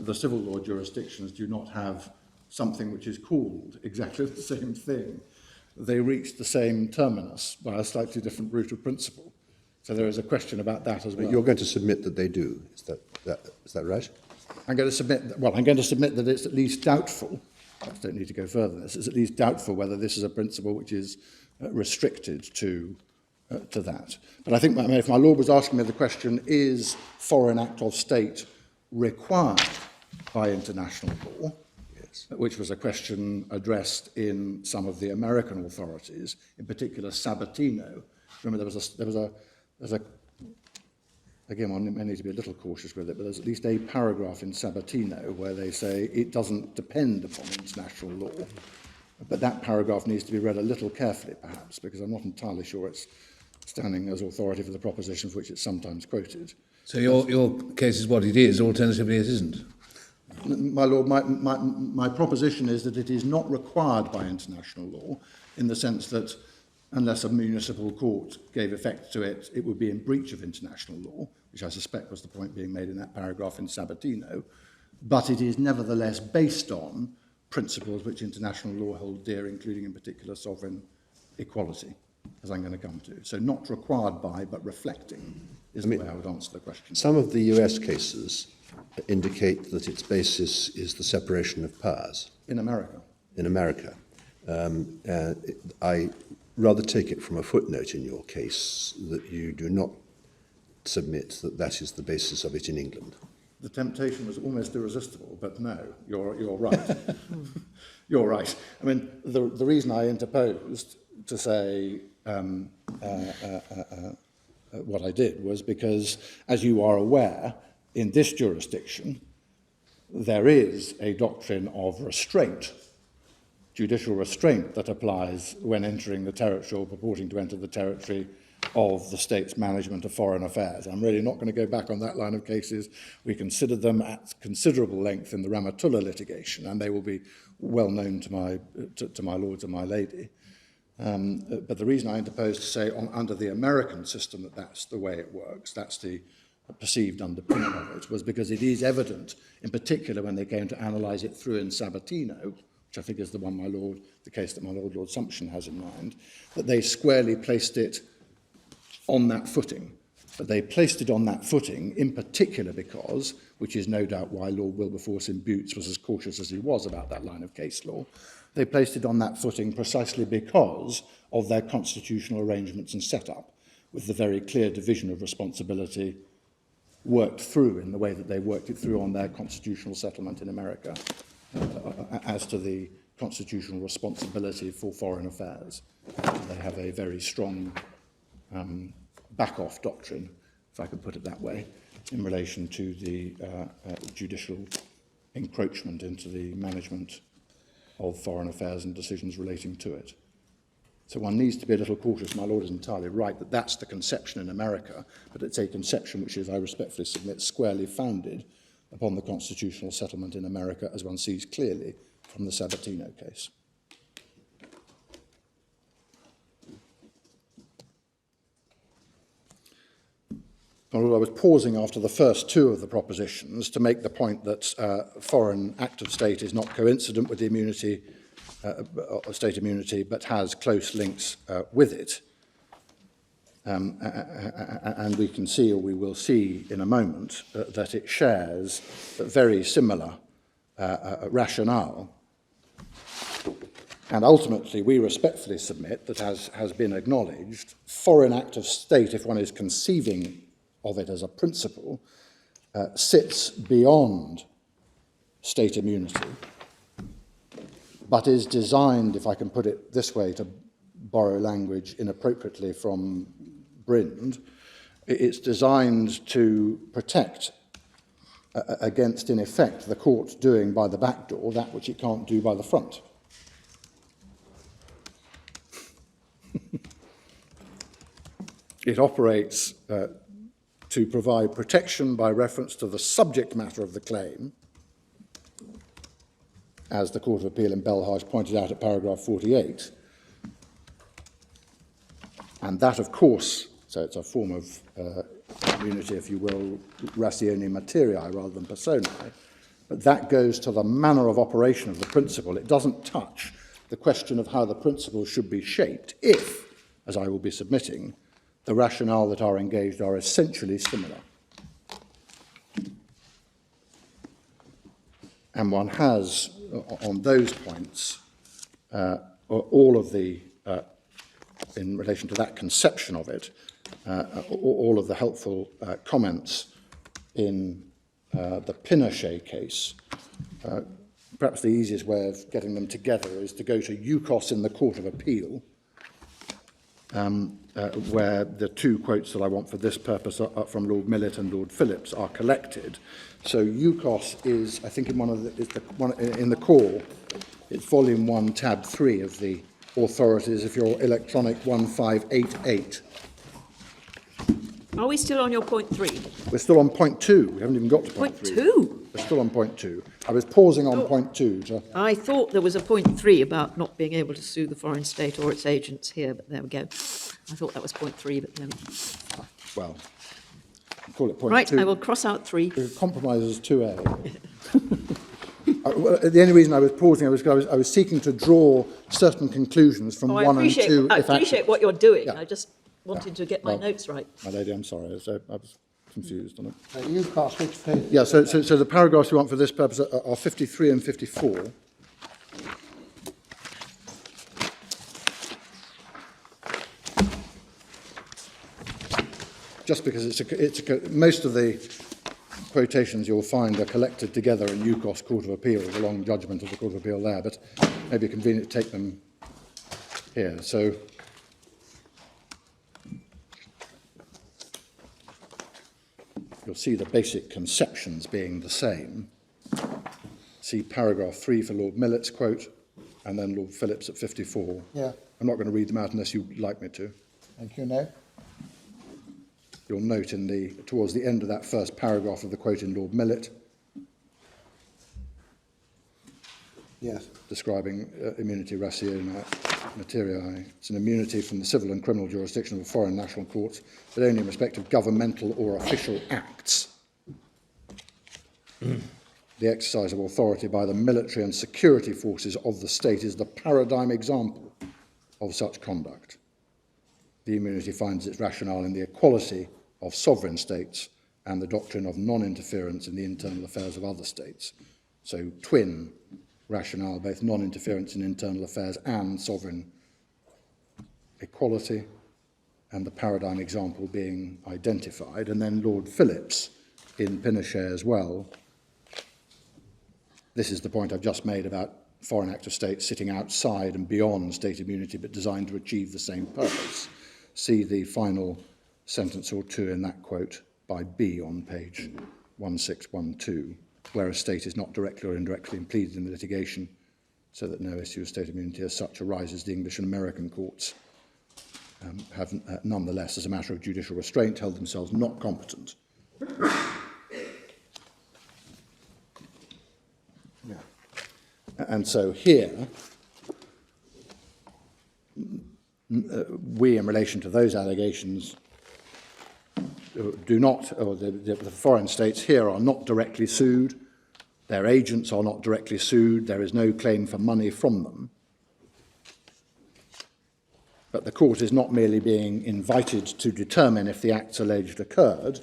the civil law jurisdictions do not have something which is called exactly the same thing, they reach the same terminus by a slightly different route of principle. So there is a question about that as well. You're going to submit that they do, is that right? I'm going to submit that it's at least doubtful, I don't need to go further than this, it's at least doubtful whether this is a principle which is restricted to that. But I think if my Lord was asking me the question, is foreign act of state required by international law, yes, which was a question addressed in some of the American authorities, in particular Sabatino. Remember, there's a again, one may need to be a little cautious with it, but there's at least a paragraph in Sabatino where they say it doesn't depend upon international law. But that paragraph needs to be read a little carefully, perhaps, because I'm not entirely sure it's standing as authority for the proposition for which it's sometimes quoted. So your case is what it is, alternatively it isn't? My Lord, my proposition is that it is not required by international law, in the sense that unless a municipal court gave effect to it, it would be in breach of international law, which I suspect was the point being made in that paragraph in Sabatino. But it is nevertheless based on principles which international law hold dear, including in particular sovereign equality, as I'm going to come to. So not required by, but reflecting is the way I would answer the question. Some of the US cases indicate that its basis is the separation of powers. In America. In America. I rather take it from a footnote in your case that you do not submit that that is the basis of it in England. The temptation was almost irresistible, but no, you're right. You're right. I mean, the reason I interposed to say what I did was because, as you are aware, in this jurisdiction, there is a doctrine of restraint, judicial restraint, that applies when entering the territory or purporting to enter the territory of the state's management of foreign affairs. I'm really not going to go back on that line of cases. We considered them at considerable length in the Rahmatullah litigation, and they will be well known to my lords and my lady. But the reason I interposed to say under the American system that that's the way it works, that's the perceived underpinning of it, was because it is evident, in particular when they came to analyse it through in Sabatino, which I think is the one the case that my Lord Sumption has in mind, that they squarely placed it on that footing. But they placed it on that footing in particular because, which is no doubt why Lord Wilberforce in Butes was as cautious as he was about that line of case law, they placed it on that footing precisely because of their constitutional arrangements and setup, with the very clear division of responsibility worked through in the way that they worked it through on their constitutional settlement in America as to the constitutional responsibility for foreign affairs. They have a very strong back-off doctrine, if I could put it that way, in relation to the judicial encroachment into the management of foreign affairs and decisions relating to it. So one needs to be a little cautious. My Lord is entirely right that that's the conception in America, but it's a conception which is, I respectfully submit, squarely founded upon the constitutional settlement in America, as one sees clearly from the Sabatino case. I was pausing after the first two of the propositions to make the point that foreign act of state is not coincident with the immunity, state immunity, but has close links with it. And we can see, or we will see in a moment, that it shares a very similar rationale. And ultimately, we respectfully submit that, as has been acknowledged, foreign act of state, if one is conceiving of it as a principle, sits beyond state immunity, but is designed, if I can put it this way, to borrow language inappropriately from Brind, it's designed to protect against, in effect, the court doing by the back door that which it can't do by the front. It operates to provide protection by reference to the subject matter of the claim, as the Court of Appeal in Belhaj pointed out at paragraph 48. And that, of course, so it's a form of immunity, if you will, ratione materiae rather than personae, but that goes to the manner of operation of the principle. It doesn't touch the question of how the principle should be shaped if, as I will be submitting, the rationale that are engaged are essentially similar. And one has, on those points, all of the, in relation to that conception of it, all of the helpful comments in the Pinochet case. Perhaps the easiest way of getting them together is to go to UKOS in the Court of Appeal, where the two quotes that I want for this purpose are from Lord Millett and Lord Phillips are collected. So UKOS is, I think, in the core, it's volume 1, tab 3 of the authorities, if you're electronic 1588. Are we still on your point 3? We're still on point 2. We haven't even got to point Point 3. 2? We're still on point 2. I was pausing on point 2 to... I thought there was a point 3 about not being able to sue the foreign state or its agents here, but there we go. I thought that was point 3, but then... Well, call it point Right, 2. I will cross out 3. Compromises 2A. Well, the only reason I was pausing was because I was seeking to draw certain conclusions from 1 and 2. I appreciate what you're doing. Yeah. I just wanted to get my notes right. My lady, I'm sorry, I was confused on it. UKOS, which page? Yeah, so the paragraphs we want for this purpose are 53 and 54. Just because most of the quotations you'll find are collected together in UKOS Court of Appeal, the long judgment of the Court of Appeal there, but maybe convenient to take them here. So you'll see the basic conceptions being the same. See paragraph 3 for Lord Millett's quote, and then Lord Phillips at 54. Yeah. I'm not going to read them out unless you'd like me to. Thank you, no. You'll note towards the end of that first paragraph of the quote in Lord Millett, Yes. describing immunity ratione materiae. It's an immunity from the civil and criminal jurisdiction of a foreign national court, but only in respect of governmental or official acts. The exercise of authority by the military and security forces of the state is the paradigm example of such conduct. The immunity finds its rationale in the equality of sovereign states and the doctrine of non-interference in the internal affairs of other states. So twin rationale, both non-interference in internal affairs and sovereign equality, and the paradigm example being identified. And then Lord Phillips in Pinochet as well. This is the point I've just made about foreign act of state sitting outside and beyond state immunity, but designed to achieve the same purpose. See the final sentence or two in that quote by B on page 1612, where a state is not directly or indirectly impeded in the litigation, so that no issue of state immunity as such arises. The English and American courts have nonetheless, as a matter of judicial restraint, held themselves not competent. Yeah. And so here, we, in relation to those allegations, do not, or the foreign states here are not directly sued, their agents are not directly sued, there is no claim for money from them. But the court is not merely being invited to determine if the acts alleged occurred,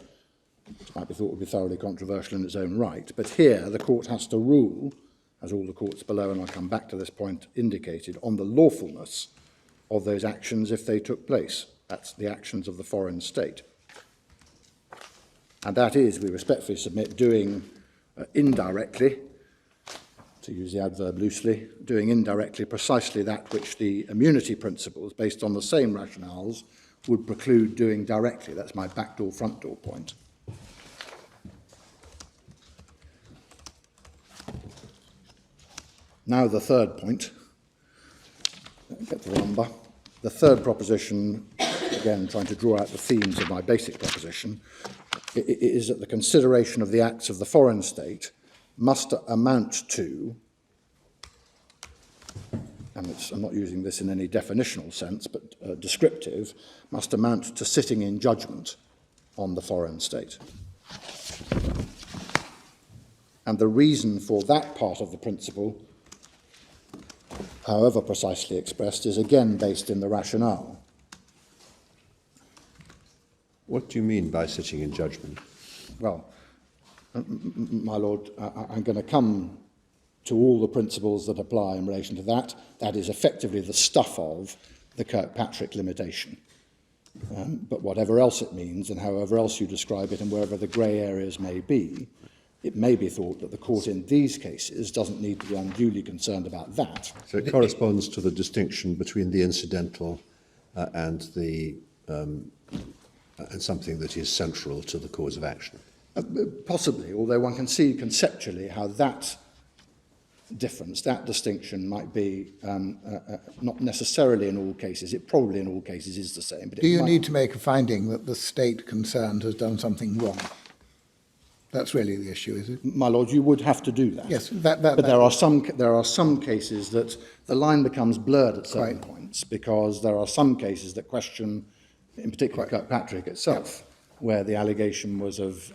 which might be thought would be thoroughly controversial in its own right, but here the court has to rule, as all the courts below, and I'll come back to this point, indicated, on the lawfulness of those actions if they took place. That's the actions of the foreign state. And that is, we respectfully submit, doing indirectly, to use the adverb loosely, doing indirectly precisely that which the immunity principles, based on the same rationales, would preclude doing directly. That's my back door, front door point. Now the third point. Get the number. The third proposition, again trying to draw out the themes of my basic proposition, is that the consideration of the acts of the foreign state must amount to, and I'm not using this in any definitional sense, but descriptive, must amount to sitting in judgment on the foreign state. And the reason for that part of the principle, however precisely expressed, is again based in the rationale. What do you mean by sitting in judgment? Well, my Lord, I'm going to come to all the principles that apply in relation to that. That is effectively the stuff of the Kirkpatrick limitation. But whatever else it means, and however else you describe it, and wherever the grey areas may be, it may be thought that the court in these cases doesn't need to be unduly concerned about that. So it corresponds to the distinction between the incidental and the and something that is central to the cause of action. Possibly, although one can see conceptually how that difference, that distinction might be not necessarily in all cases. It probably in all cases is the same. But Do you need to make a finding that the state concerned has done something wrong? That's really the issue, is it? My Lord, you would have to do that. Yes, but there are some cases that the line becomes blurred at certain points, because there are some cases that question, in particular Kirkpatrick itself, where the allegation was of,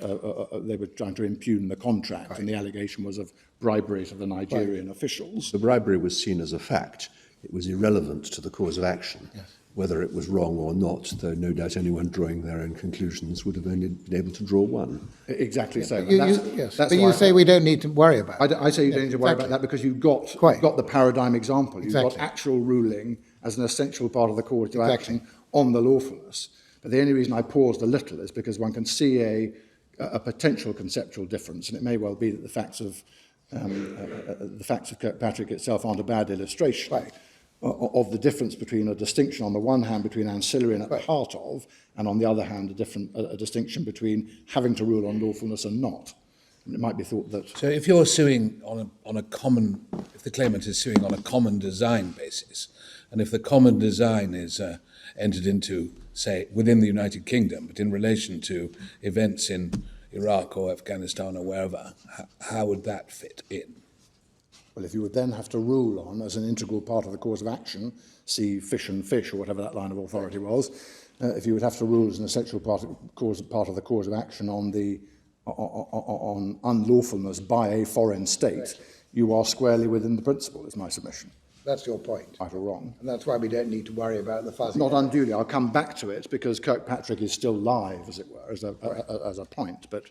they were trying to impugn the contract, and the allegation was of bribery to the Nigerian officials. The bribery was seen as a fact. It was irrelevant to the cause of action. Yes. Whether it was wrong or not, though no doubt anyone drawing their own conclusions would have only been able to draw one. Exactly so. But you say we don't need to worry about it. I say you don't need to worry about that because you've got the paradigm example. You've got actual ruling as an essential part of the cause of action on the lawfulness. But the only reason I paused a little is because one can see a potential conceptual difference, and it may well be that the facts of Kirkpatrick itself aren't a bad illustration of the difference between a distinction on the one hand between ancillary and at the heart of, and on the other hand a distinction between having to rule on lawfulness and not. And it might be thought that... So if you're suing on a common, if the claimant is suing on a common design basis, and if the common design is entered into, say, within the United Kingdom, but in relation to events in Iraq or Afghanistan or wherever, how would that fit in? Well, if you would then have to rule on, as an integral part of the cause of action, see fish and fish, or whatever that line of authority was, if you would have to rule as an essential part of the cause of action on unlawfulness by a foreign state, you are squarely within the principle, is my submission. That's your point. Right or wrong. And that's why we don't need to worry about the fuzzy. Not unduly. I'll come back to it because Kirkpatrick is still live, as it were, as a point. But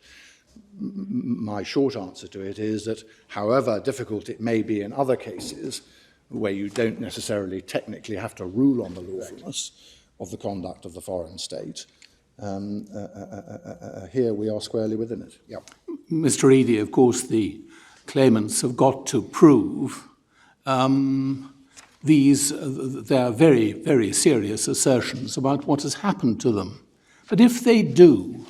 my short answer to it is that however difficult it may be in other cases where you don't necessarily technically have to rule on the lawfulness of the conduct of the foreign state, here we are squarely within it. Yep. Mr. Eady, of course, the claimants have got to prove their very, very serious assertions about what has happened to them. But if they do,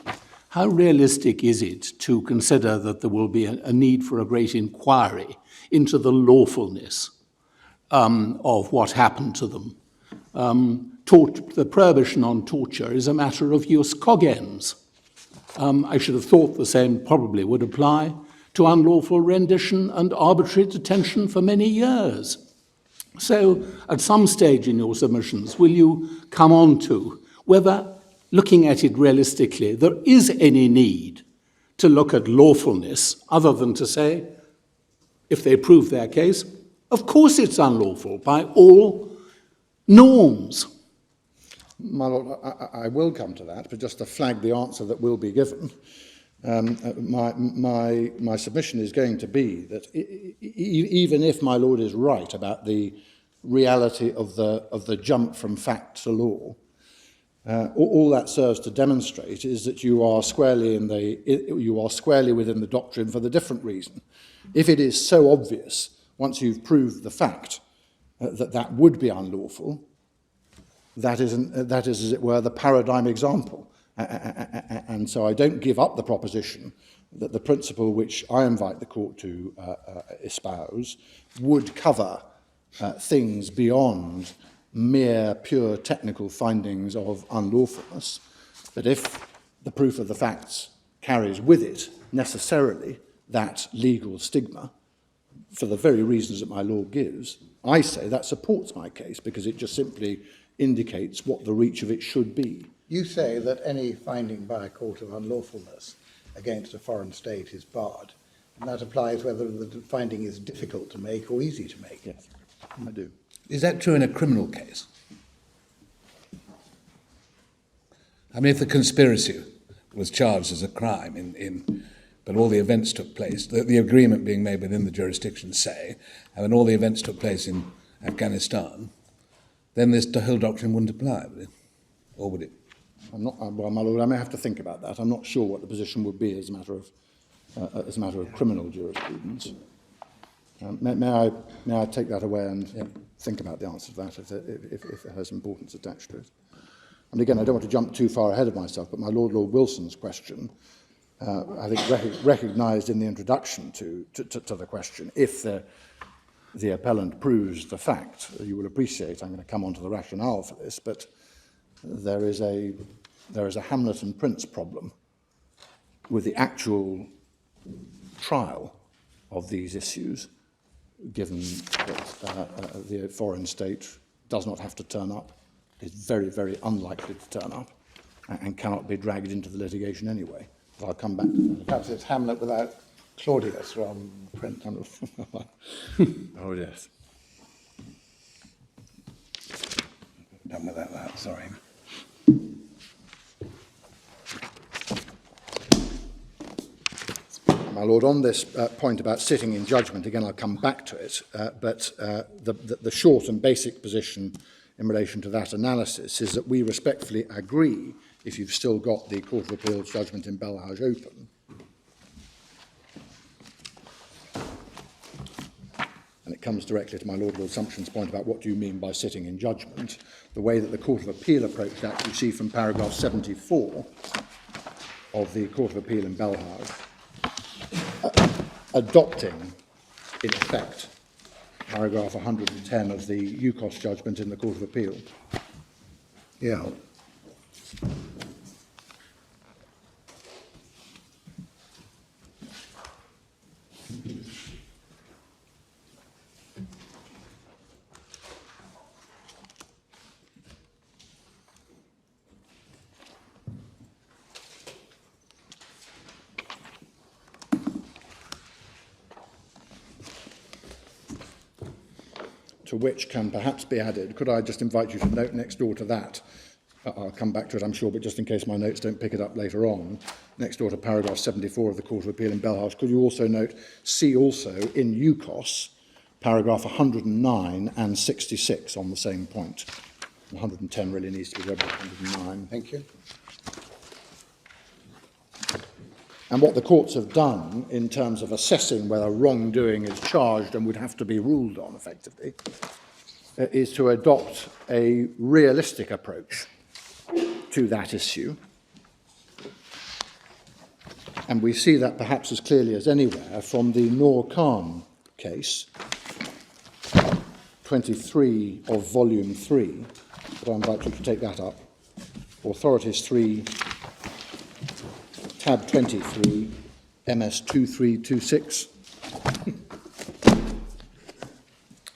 how realistic is it to consider that there will be a need for a great inquiry into the lawfulness of what happened to them? The prohibition on torture is a matter of jus cogens. I should have thought the same probably would apply to unlawful rendition and arbitrary detention for many years. So at some stage in your submissions, will you come on to whether, looking at it realistically, there is any need to look at lawfulness other than to say, if they prove their case, of course it's unlawful by all norms. My Lord, I will come to that, but just to flag the answer that will be given, my submission is going to be that even if my Lord is right about the reality of the jump from fact to law, all that serves to demonstrate is that you are squarely within the doctrine for the different reason. If it is so obvious, once you've proved the fact that would be unlawful, that is, as it were, the paradigm example. And so I don't give up the proposition that the principle which I invite the court to espouse would cover things beyond mere pure technical findings of unlawfulness, that if the proof of the facts carries with it necessarily that legal stigma, for the very reasons that my law gives, I say that supports my case because it just simply indicates what the reach of it should be. You say that any finding by a court of unlawfulness against a foreign state is barred, and that applies whether the finding is difficult to make or easy to make. Yes, I do. Is that true in a criminal case? I mean, if the conspiracy was charged as a crime but all the events took place, the agreement being made within the jurisdiction, say, and then all the events took place in Afghanistan, then this whole doctrine wouldn't apply, would it? Or would it? Well, my lord, I may have to think about that. I'm not sure what the position would be as a matter of criminal jurisprudence. May I take that away and think about the answer to that if it has importance attached to it? And again, I don't want to jump too far ahead of myself, but my Lord Wilson's question, I think recognised in the introduction to the question, if the appellant proves the fact, you will appreciate, I'm going to come on to the rationale for this, but there is a Hamlet and Prince problem with the actual trial of these issues, given that the foreign state does not have to turn up, is very, very unlikely to turn up, and cannot be dragged into the litigation anyway. But I'll come back to that. Perhaps it's Hamlet without Claudius rather than Prince. Oh, yes. Done without that, sorry. My lord, on this point about sitting in judgment, again, I'll come back to it, but the short and basic position in relation to that analysis is that we respectfully agree, if you've still got the Court of Appeal's judgment in Belhaj open, and it comes directly to my Lord Sumption's point about what do you mean by sitting in judgment, the way that the Court of Appeal approached that, you see from paragraph 74 of the Court of Appeal in Belhaj, adopting, in effect, paragraph 110 of the UKSC judgment in the Court of Appeal. Yeah. To which can perhaps be added, could I just invite you to note next door to that, I'll come back to it, I'm sure, but just in case my notes don't pick it up later on, next door to paragraph 74 of the Court of Appeal in Belhaj, could you also note, see also in UKSC, paragraph 109 and 66 on the same point. 110 really needs to be read by 109. Thank you. And what the courts have done in terms of assessing whether wrongdoing is charged and would have to be ruled on effectively is to adopt a realistic approach to that issue. And we see that perhaps as clearly as anywhere from the Noor Khan case, 23 of volume 3, but I invite you to take that up, Authorities 3, tab 23, MS 2326.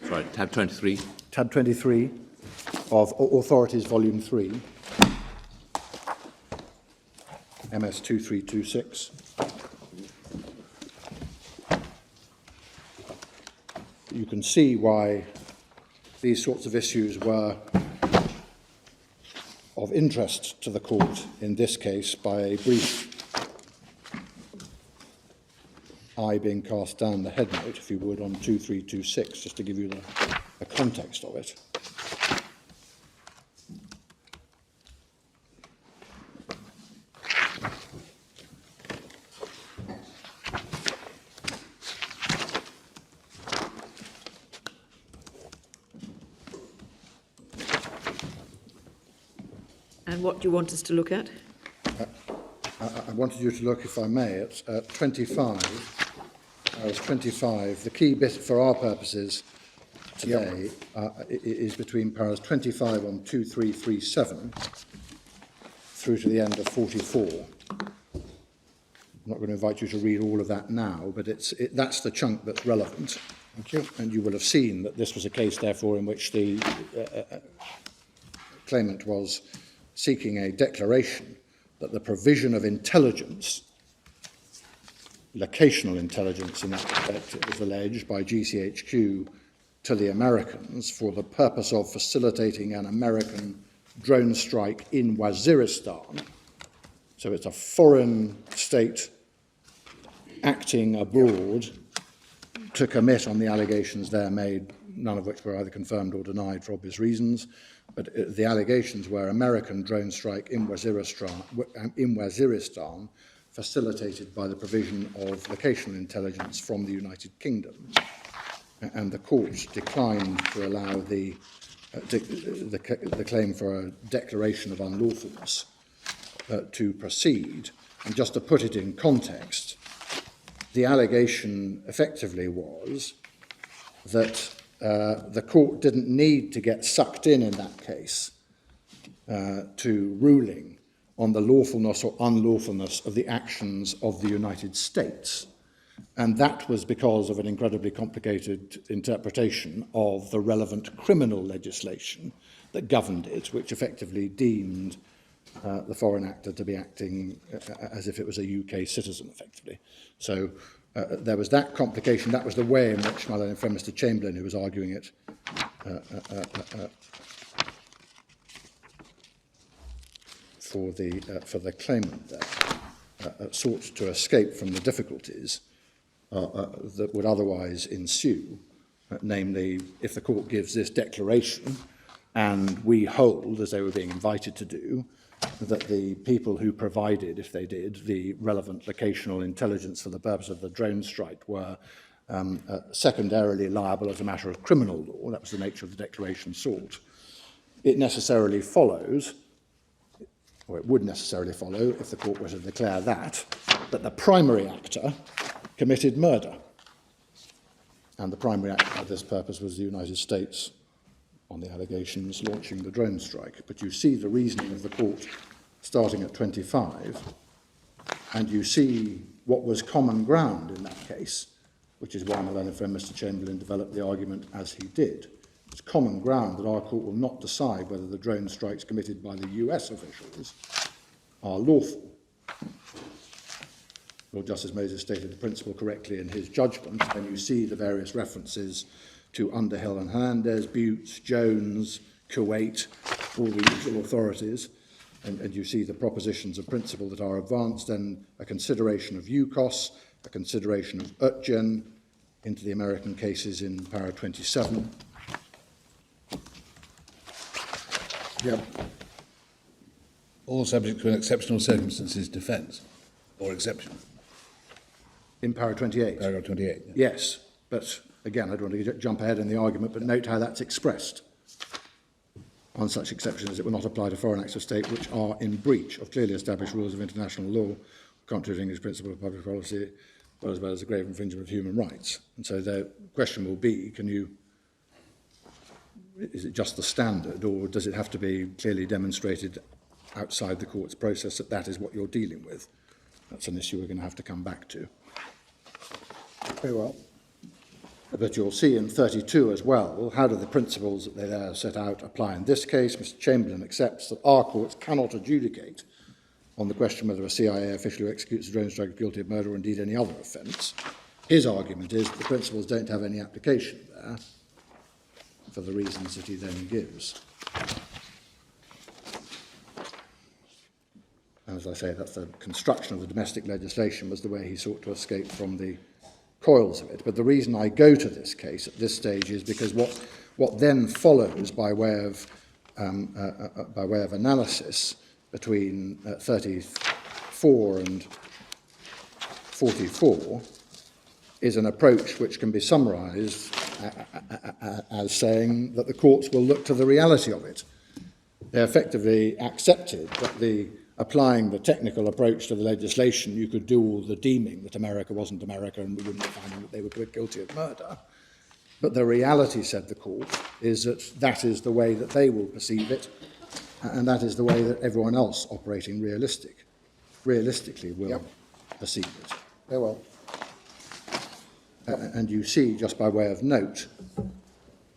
Sorry, tab 23. Tab 23 of Authorities Volume 3, MS 2326. You can see why these sorts of issues were of interest to the court in this case by a brief eye being cast down the head note, if you would, on 2326, just to give you the context of it. And what do you want us to look at? I wanted you to look, if I may, at 25. As 25, the key bit for our purposes today is between paras 25 on 2337 through to the end of 44. I'm not going to invite you to read all of that now, but that's the chunk that's relevant. Thank you. And you will have seen that this was a case, therefore, in which the claimant was seeking a declaration that the provision of intelligence, locational intelligence in that respect, it was alleged by GCHQ to the Americans for the purpose of facilitating an American drone strike in Waziristan. So it's a foreign state acting abroad to commit on the allegations there made, none of which were either confirmed or denied for obvious reasons. But the allegations were American drone strike in Waziristan facilitated by the provision of locational intelligence from the United Kingdom. And the court declined to allow the claim for a declaration of unlawfulness to proceed. And just to put it in context, the allegation effectively was that the court didn't need to get sucked in that case to ruling on the lawfulness or unlawfulness of the actions of the United States. And that was because of an incredibly complicated interpretation of the relevant criminal legislation that governed it, which effectively deemed the foreign actor to be acting as if it was a UK citizen, effectively. So there was that complication. That was the way in which my learned friend Mr. Chamberlain, who was arguing it for the claimant there, sought to escape from the difficulties that would otherwise ensue, namely, if the court gives this declaration and we hold, as they were being invited to do, that the people who provided, if they did, the relevant locational intelligence for the purpose of the drone strike were secondarily liable as a matter of criminal law. That was the nature of the declaration sought. It necessarily follows, or it would necessarily follow, if the court were to declare that the primary actor committed murder. And the primary actor for this purpose was the United States on the allegations launching the drone strike. But you see the reasoning of the court starting at 25, and you see what was common ground in that case, which is why my learned friend Mr. Chamberlain developed the argument as he did. It's common ground that our court will not decide whether the drone strikes committed by the US officials are lawful. Lord Justice Moses stated the principle correctly in his judgment, and you see the various references to Underhill and Hernandez, Butts, Jones, Kuwait, all the usual authorities, and you see the propositions of principle that are advanced, and a consideration of UKOS, a consideration of Utgen into the American cases in para 27. Yep. All subject to an exceptional circumstances defence or exception. In para 28? Paragraph 28. Yeah. Yes, but again, I don't want to jump ahead in the argument, but note how that's expressed. On such exceptions as it will not apply to foreign acts of state which are in breach of clearly established rules of international law, contrary to English principle of public policy, as well as a grave infringement of human rights. And so the question will be, is it just the standard, or does it have to be clearly demonstrated outside the court's process that that is what you're dealing with? That's an issue we're going to have to come back to. Very well. But you'll see in 32 as well, how do the principles that they there set out apply in this case? Mr. Chamberlain accepts that our courts cannot adjudicate on the question whether a CIA official who executes a drone strike is guilty of murder or indeed any other offence. His argument is that the principles don't have any application there for the reasons that he then gives. And as I say, that's the construction of the domestic legislation was the way he sought to escape from the coils of it. But the reason I go to this case at this stage is because what then follows by way of analysis between 34 and 44 is an approach which can be summarised as saying that the courts will look to the reality of it. They effectively accepted that the applying the technical approach to the legislation, you could do all the deeming that America wasn't America and we wouldn't find them that they were guilty of murder. But the reality, said the court, is that that is the way that they will perceive it, and that is the way that everyone else operating realistically will perceive it. Very well. And you see, just by way of note,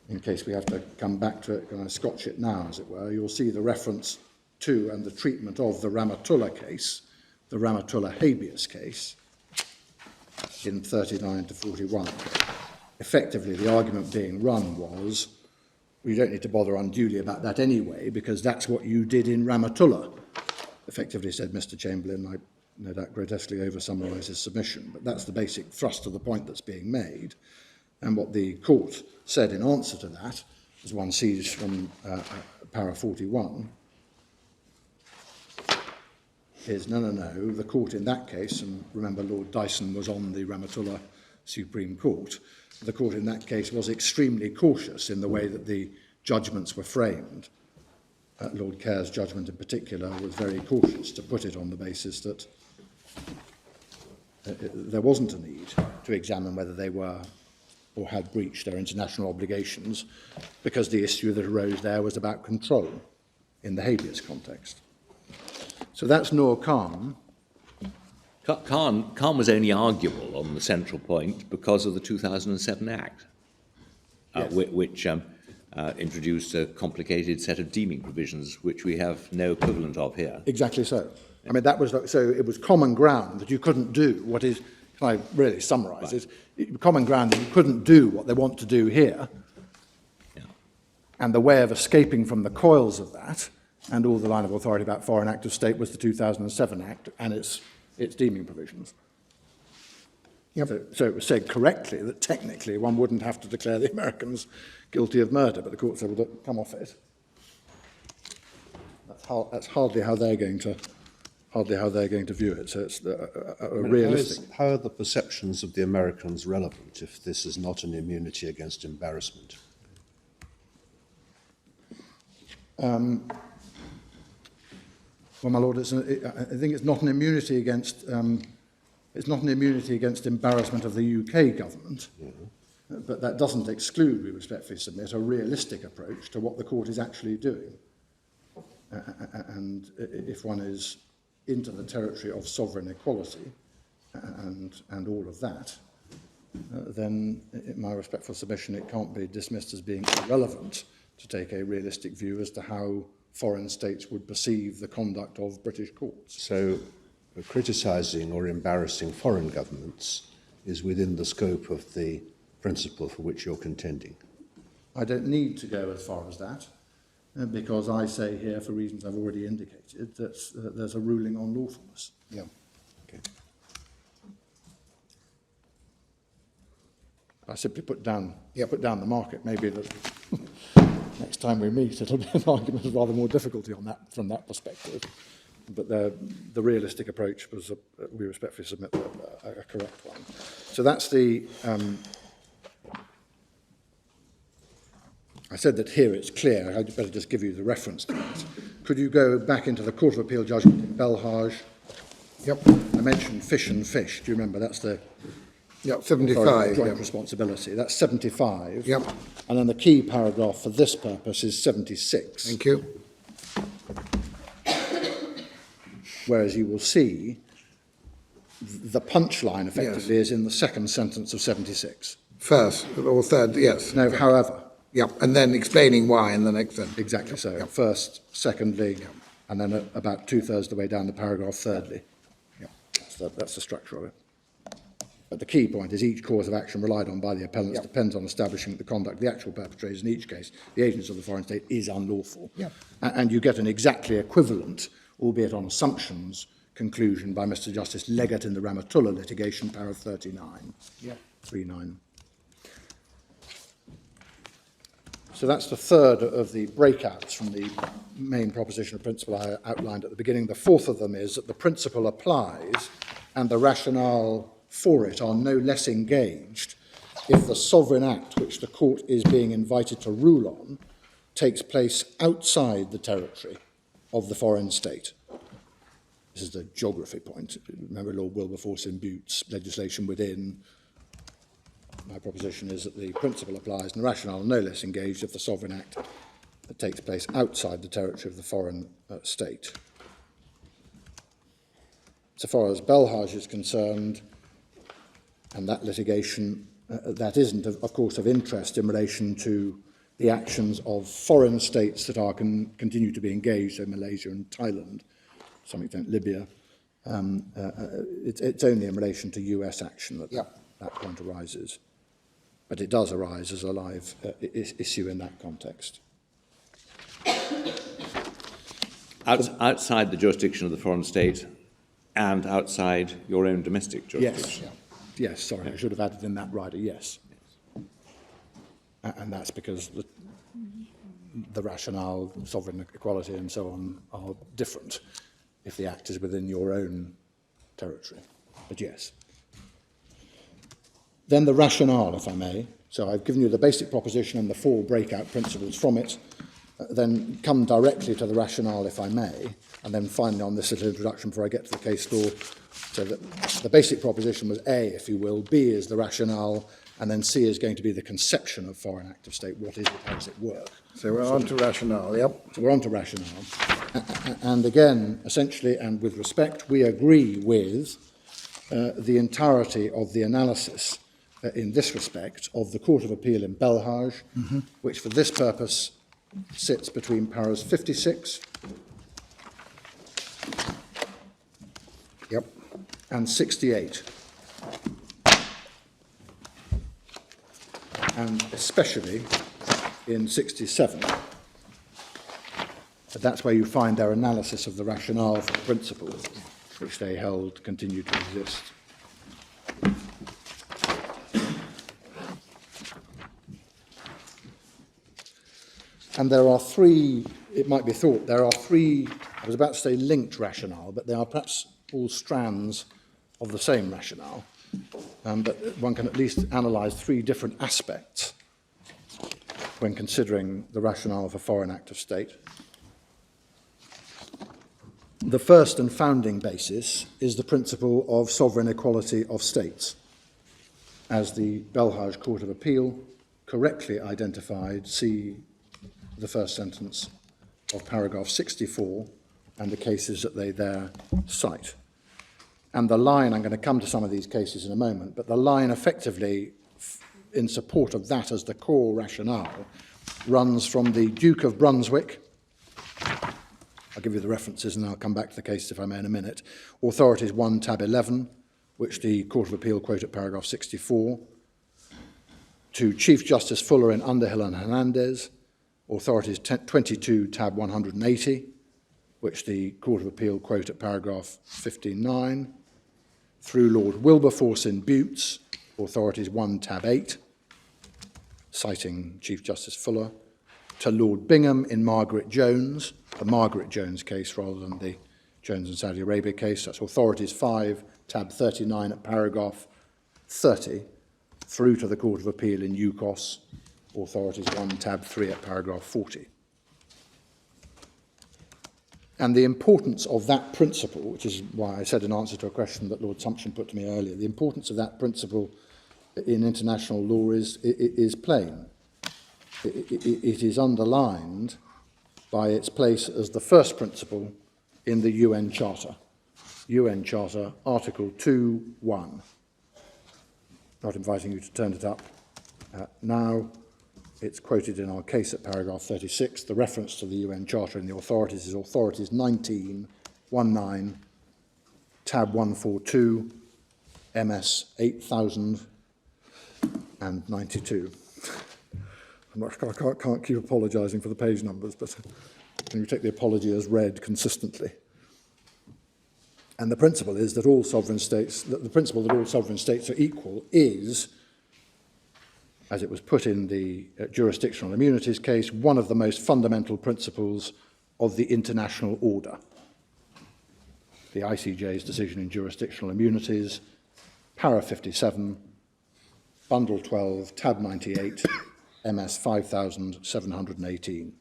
in case we have to come back to it, can I scotch it now, as it were, you'll see the reference to and the treatment of the Rahmatullah case, the Rahmatullah habeas case, in 39 to 41. Effectively, the argument being run was, we don't need to bother unduly about that anyway, because that's what you did in Rahmatullah. Effectively, said Mr. Chamberlain, I no doubt grotesquely over-summarise his submission, but that's the basic thrust of the point that's being made. And what the court said in answer to that, as one sees from para 41, is no, the court in that case, and remember Lord Dyson was on the Rahmatullah Supreme Court, the court in that case was extremely cautious in the way that the judgments were framed. Lord Kerr's judgment in particular was very cautious to put it on the basis that there wasn't a need to examine whether they were or had breached their international obligations, because the issue that arose there was about control in the habeas context. So that's Noor Khan. Khan was only arguable on the central point because of the 2007 Act, Yes. which introduced a complicated set of deeming provisions which we have no equivalent of here. Exactly so. I mean, that was so. It was common ground that you couldn't do what is. Can I really summarise it? Common ground that you couldn't do what they want to do here, and the way of escaping from the coils of that and all the line of authority about foreign act of state was the 2007 Act and its deeming provisions. Yep. So it was said correctly that technically one wouldn't have to declare the Americans guilty of murder, but the court said, well, come off it. That's hardly how they're going to view it. So it's a realistic. How are the perceptions of the Americans relevant if this is not an immunity against embarrassment? Well, my lord, I think it's not an immunity against. It's not an immunity against embarrassment of the UK government, but that doesn't exclude, we respectfully submit, a realistic approach to what the court is actually doing. And if one is into the territory of sovereign equality and all of that, then in my respectful submission, it can't be dismissed as being irrelevant to take a realistic view as to how foreign states would perceive the conduct of British courts. So criticising or embarrassing foreign governments is within the scope of the principle for which you're contending. I don't need to go as far as that, because I say here, for reasons I've already indicated, that there's a ruling on lawfulness. Yeah. Okay. I simply put down the market. Maybe that next time we meet, it'll be an argument of rather more difficulty on that from that perspective. But the realistic approach was, we respectfully submit, a correct one. So that's the. I said that here it's clear. I'd better just give you the reference to that. Could you go back into the Court of Appeal judgment in Belhaj? Yep. I mentioned fish and fish. Do you remember? That's the 75. joint responsibility. That's 75. Yep. And then the key paragraph for this purpose is 76. Thank you. Whereas you will see the punchline effectively is in the second sentence of 76. First or third, yes. No, however. Yep. And then explaining why in the next sentence. Exactly so. Yep. First, secondly, and then about two-thirds of the way down the paragraph, thirdly. Yep. That's the structure of it. But the key point is each cause of action relied on by the appellants depends on establishing the conduct of the actual perpetrators. In each case, the agents of the foreign state is unlawful. Yep. And you get an exactly equivalent, albeit on assumptions, conclusion by Mr. Justice Leggett in the Rahmatullah litigation, para 39. Yeah. 39. So that's the third of the breakouts from the main proposition of principle I outlined at the beginning. The fourth of them is that the principle applies and the rationale for it are no less engaged if the sovereign act which the court is being invited to rule on takes place outside the territory of the foreign state. This is the geography point. Remember Lord Wilberforce in Butte's legislation within. My proposition is that the principle applies and the rationale no less engaged if the sovereign act takes place outside the territory of the foreign state. So far as Belhaj is concerned, and that litigation, that isn't, of course, of interest in relation to the actions of foreign states that are continue to be engaged, so Malaysia and Thailand, to some extent Libya. It's only in relation to US action that that point arises. But it does arise as a live issue in that context. Outside the jurisdiction of the foreign state and outside your own domestic jurisdiction? Yes, sorry, I should have added in that rider, yes. And that's because the rationale, sovereign equality and so on are different if the act is within your own territory. But yes. Then the rationale, if I may. So I've given you the basic proposition and the 4 breakout principles from it. Then come directly to the rationale, if I may, and then finally on this little introduction before I get to the case law. So the basic proposition was A, if you will, B is the rationale, and then C is going to be the conception of foreign act of state. What is it? How does it work? So we're on to rationale, yep. So we're on to rationale. And again, essentially, and with respect, we agree with the entirety of the analysis in this respect of the Court of Appeal in Belhaj, which for this purpose sits between paras 56 and 68. And especially in 67. But that's where you find their analysis of the rationale for the principle, which they held continued to exist. And there are 3, it might be thought, there are 3, I was about to say linked rationale, but they are perhaps all strands of the same rationale. But one can at least analyse 3 different aspects when considering the rationale of a foreign act of state. The first and founding basis is the principle of sovereign equality of states, as the Belhaj Court of Appeal correctly identified, see the first sentence of paragraph 64 and the cases that they there cite. And the line, I'm going to come to some of these cases in a moment, but the line effectively in support of that as the core rationale runs from the Duke of Brunswick. I'll give you the references and I'll come back to the case if I may in a minute. Authorities 1 tab 11, which the Court of Appeal quote at paragraph 64, to Chief Justice Fuller in Underhill and Hernandez, Authorities 22 tab 180, which the Court of Appeal quote at paragraph 59, through Lord Wilberforce in Butte's, Authorities 1 tab 8, citing Chief Justice Fuller, to Lord Bingham in Margaret Jones, the Margaret Jones case rather than the Jones and Saudi Arabia case. That's Authorities 5 tab 39 at paragraph 30, through to the Court of Appeal in UKSC, Authorities 1 tab 3 at paragraph 40. And the importance of that principle, which is why I said in answer to a question that Lord Sumption put to me earlier, the importance of that principle in international law is plain. It is underlined by its place as the first principle in the UN Charter. UN Charter, Article 2.1. Not inviting you to turn it up now. It's quoted in our case at paragraph 36. The reference to the UN Charter in the authorities is Authorities 1919, tab 142, MS 8092. I can't keep apologising for the page numbers, but can you take the apology as read consistently? And the principle is that all sovereign states, the principle that all sovereign states are equal is, as it was put in the jurisdictional immunities case, one of the most fundamental principles of the international order. The ICJ's decision in jurisdictional immunities, para 57, bundle 12, tab 98, MS 5718.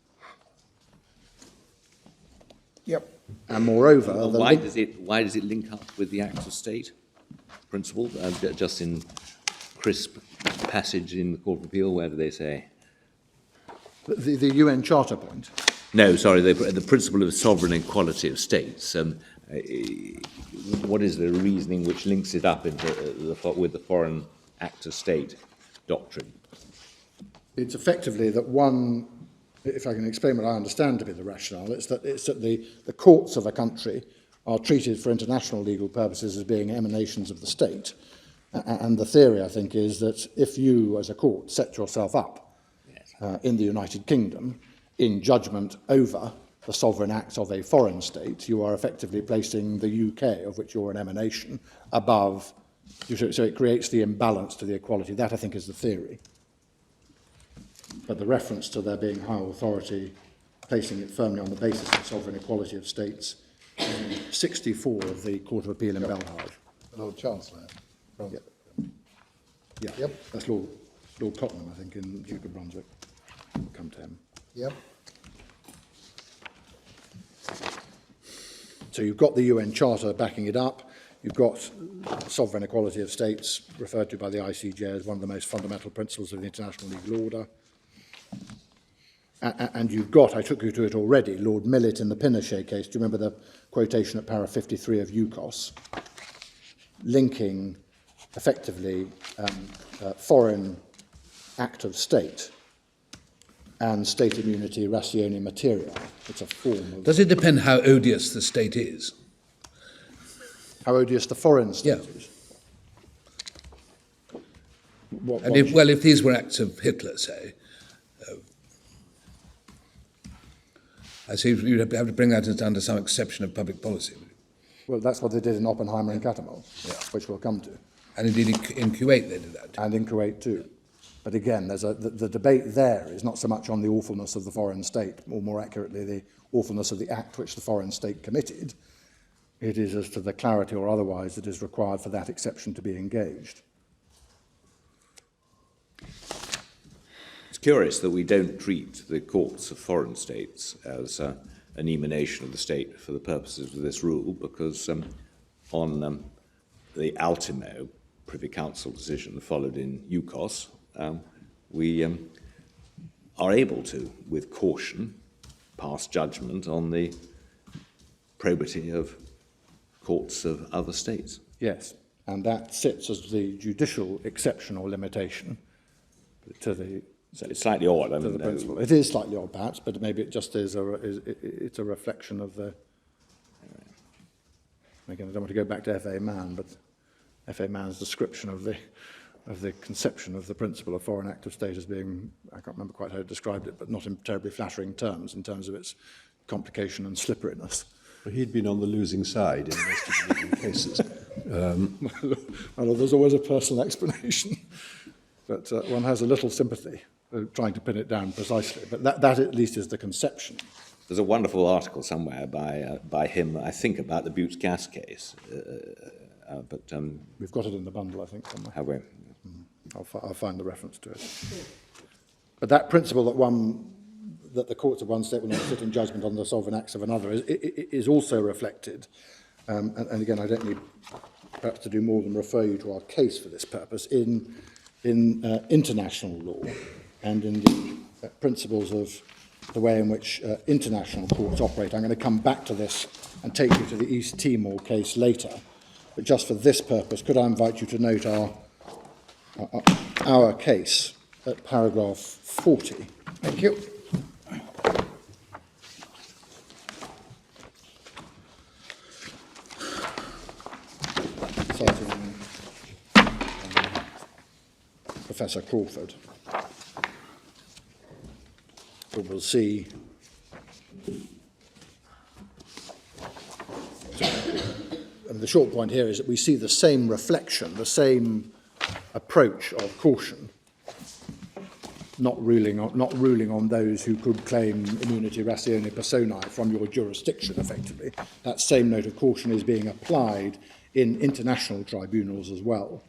Yep. And moreover, Well, the why link- does it link up with the Act of State principle? Just in crisp passage in the Court of Appeal, where do they say? the UN Charter point. No, sorry, the principle of sovereign equality of states. What is the reasoning which links it up with the Foreign Act of State doctrine? It's effectively that one, if I can explain what I understand to be the rationale, it's that the courts of a country are treated for international legal purposes as being emanations of the state. And the theory, I think, is that if you, as a court, set yourself up in the United Kingdom in judgment over the sovereign acts of a foreign state, you are effectively placing the UK, of which you're an emanation, above. So it creates the imbalance to the equality. That, I think, is the theory. But the reference to there being high authority, placing it firmly on the basis of sovereign equality of states, 64 of the Court of Appeal in Belhaj. Lord Chancellor. Yep. Yeah, Yep. that's Lord Tottenham, I think, in Duke of Brunswick. We'll come to him. Yep. So you've got the UN Charter backing it up. You've got sovereign equality of states, referred to by the ICJ as one of the most fundamental principles of the international legal order. And you've got, I took you to it already, Lord Millett in the Pinochet case. Do you remember the quotation at para 53 of UKOS? Linking, effectively, foreign act of state and state immunity ratione materia. It's a form of... Does it depend how odious the state is? How odious the foreign state Yeah. is. And if these were acts of Hitler, say, I see you'd have to bring that under some exception of public policy. Well, that's what they did in Oppenheimer and Katamol, which we'll come to. And indeed in Kuwait they did that. And in Kuwait too. But again, the debate there is not so much on the awfulness of the foreign state, or more accurately, the awfulness of the act which the foreign state committed. It is as to the clarity or otherwise that is required for that exception to be engaged. It's curious that we don't treat the courts of foreign states as an emanation of the state for the purposes of this rule, because on the Ultimo Privy Council decision followed in UKOS, we are able to, with caution, pass judgment on the probity of courts of other states. Yes, and that sits as the judicial exception or limitation to the... So it's slightly odd. I mean, principle. It is slightly odd, perhaps, but maybe it just is it's a reflection of the... Again, I don't want to go back to F.A. Mann, but F.A. Mann's description of the conception of the principle of foreign act of state as being, I can't remember quite how he described it, but not in terribly flattering terms in terms of its complication and slipperiness. Well, he'd been on the losing side in most of the legal cases. Well, there's always a personal explanation, but one has a little sympathy trying to pin it down precisely. But that at least is the conception. There's a wonderful article somewhere by him, I think, about the Buttes gas case. But We've got it in the bundle, I think, somewhere. have we? I'll find the reference to it. But that principle that the courts of one state will not sit in judgment on the sovereign acts of another is also reflected. And again, I don't need perhaps to do more than refer you to our case for this purpose in international law and in the principles of the way in which international courts operate. I'm going to come back to this and take you to the East Timor case later. But just for this purpose, could I invite you to note our case at paragraph 40. Thank you. Citing Professor Crawford. We will see. And the short point here is that we see the same reflection, the same approach of caution, not ruling on those who could claim immunity ratione personae from your jurisdiction, effectively. That same note of caution is being applied in international tribunals as well.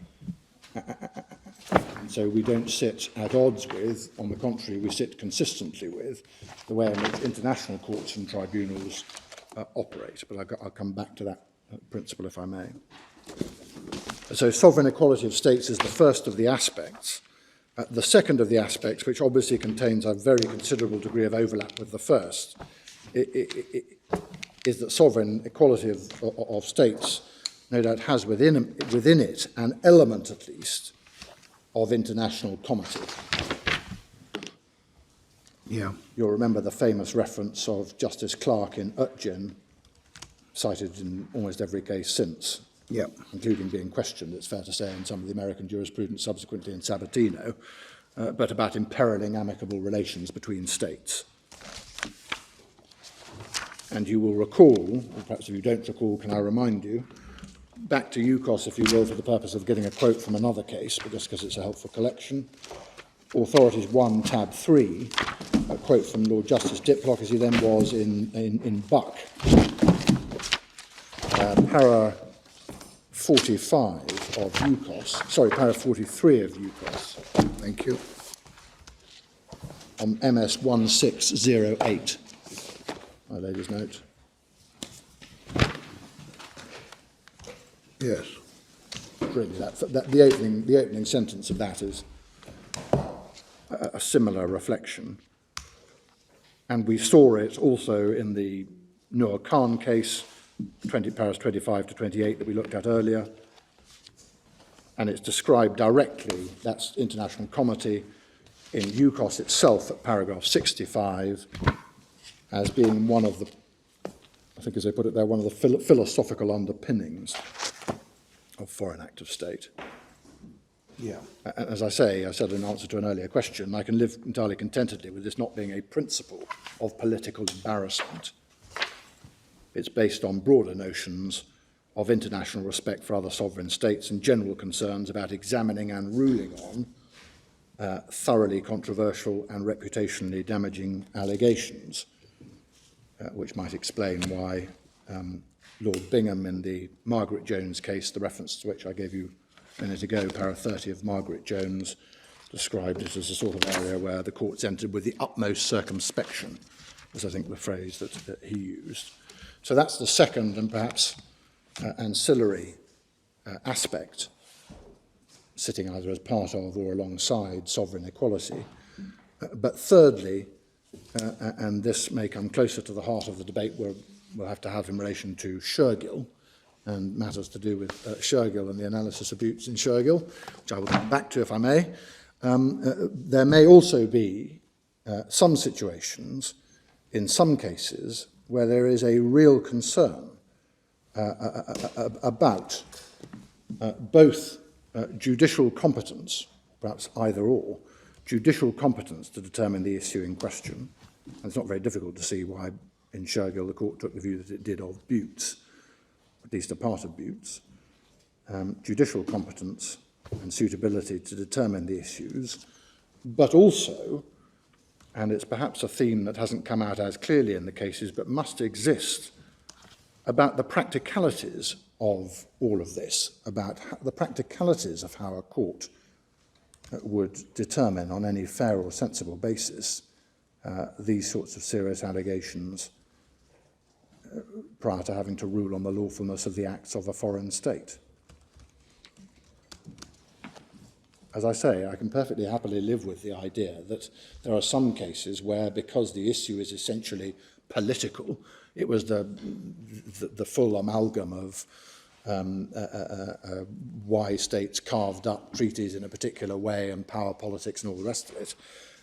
And so we don't sit at odds with, on the contrary, we sit consistently with the way in which international courts and tribunals operate. But I'll come back to that principle if I may. So sovereign equality of states is the first of the aspects. The second of the aspects, which obviously contains a very considerable degree of overlap with the first, is that sovereign equality of states no doubt has within it an element at least of international comity. Yeah. You'll remember the famous reference of Justice Clark in Utgin, cited in almost every case since, Yeah. including being questioned, it's fair to say, in some of the American jurisprudence subsequently in Sabatino, but about imperiling amicable relations between states. And you will recall, or perhaps if you don't recall, can I remind you, back to UKOS, if you will, for the purpose of getting a quote from another case, but just because it's a helpful collection. Authorities 1, tab 3, a quote from Lord Justice Diplock, as he then was in Buck. Para 45 of UKOS, sorry, para 43 of UKOS. Thank you. On MS 1608. My lady's note. Yes. Really, the opening sentence of that is a similar reflection. And we saw it also in the Noor Khan case, paras 25 to 28 that we looked at earlier. And it's described directly, that's international comity, in UKOS itself at paragraph 65 as being one of the, I think as they put it there, one of the philosophical underpinnings of foreign act of state. Yeah. As I say, I said in answer to an earlier question, I can live entirely contentedly with this not being a principle of political embarrassment. It's based on broader notions of international respect for other sovereign states and general concerns about examining and ruling on thoroughly controversial and reputationally damaging allegations, which might explain why Lord Bingham in the Margaret Jones case, the reference to which I gave you a minute ago, para 30 of Margaret Jones, described it as a sort of area where the courts entered with the utmost circumspection, was I think the phrase that he used. So that's the second and perhaps ancillary aspect, sitting either as part of or alongside sovereign equality. But thirdly, and this may come closer to the heart of the debate we'll have to have in relation to Shergill and matters to do with Shergill and the analysis of buttes in Shergill, which I will come back to if I may. There may also be some situations, in some cases, where there is a real concern about both judicial competence, perhaps either or, judicial competence to determine the issue in question. And it's not very difficult to see why in Shergill the court took the view that it did of buttes, at least a part of buttes, judicial competence and suitability to determine the issues, but also, and it's perhaps a theme that hasn't come out as clearly in the cases but must exist, about the practicalities of all of this, about the practicalities of how a court would determine on any fair or sensible basis these sorts of serious allegations prior to having to rule on the lawfulness of the acts of a foreign state. As I say, I can perfectly happily live with the idea that there are some cases where, because the issue is essentially political, it was the full amalgam of why states carved up treaties in a particular way and power politics and all the rest of it,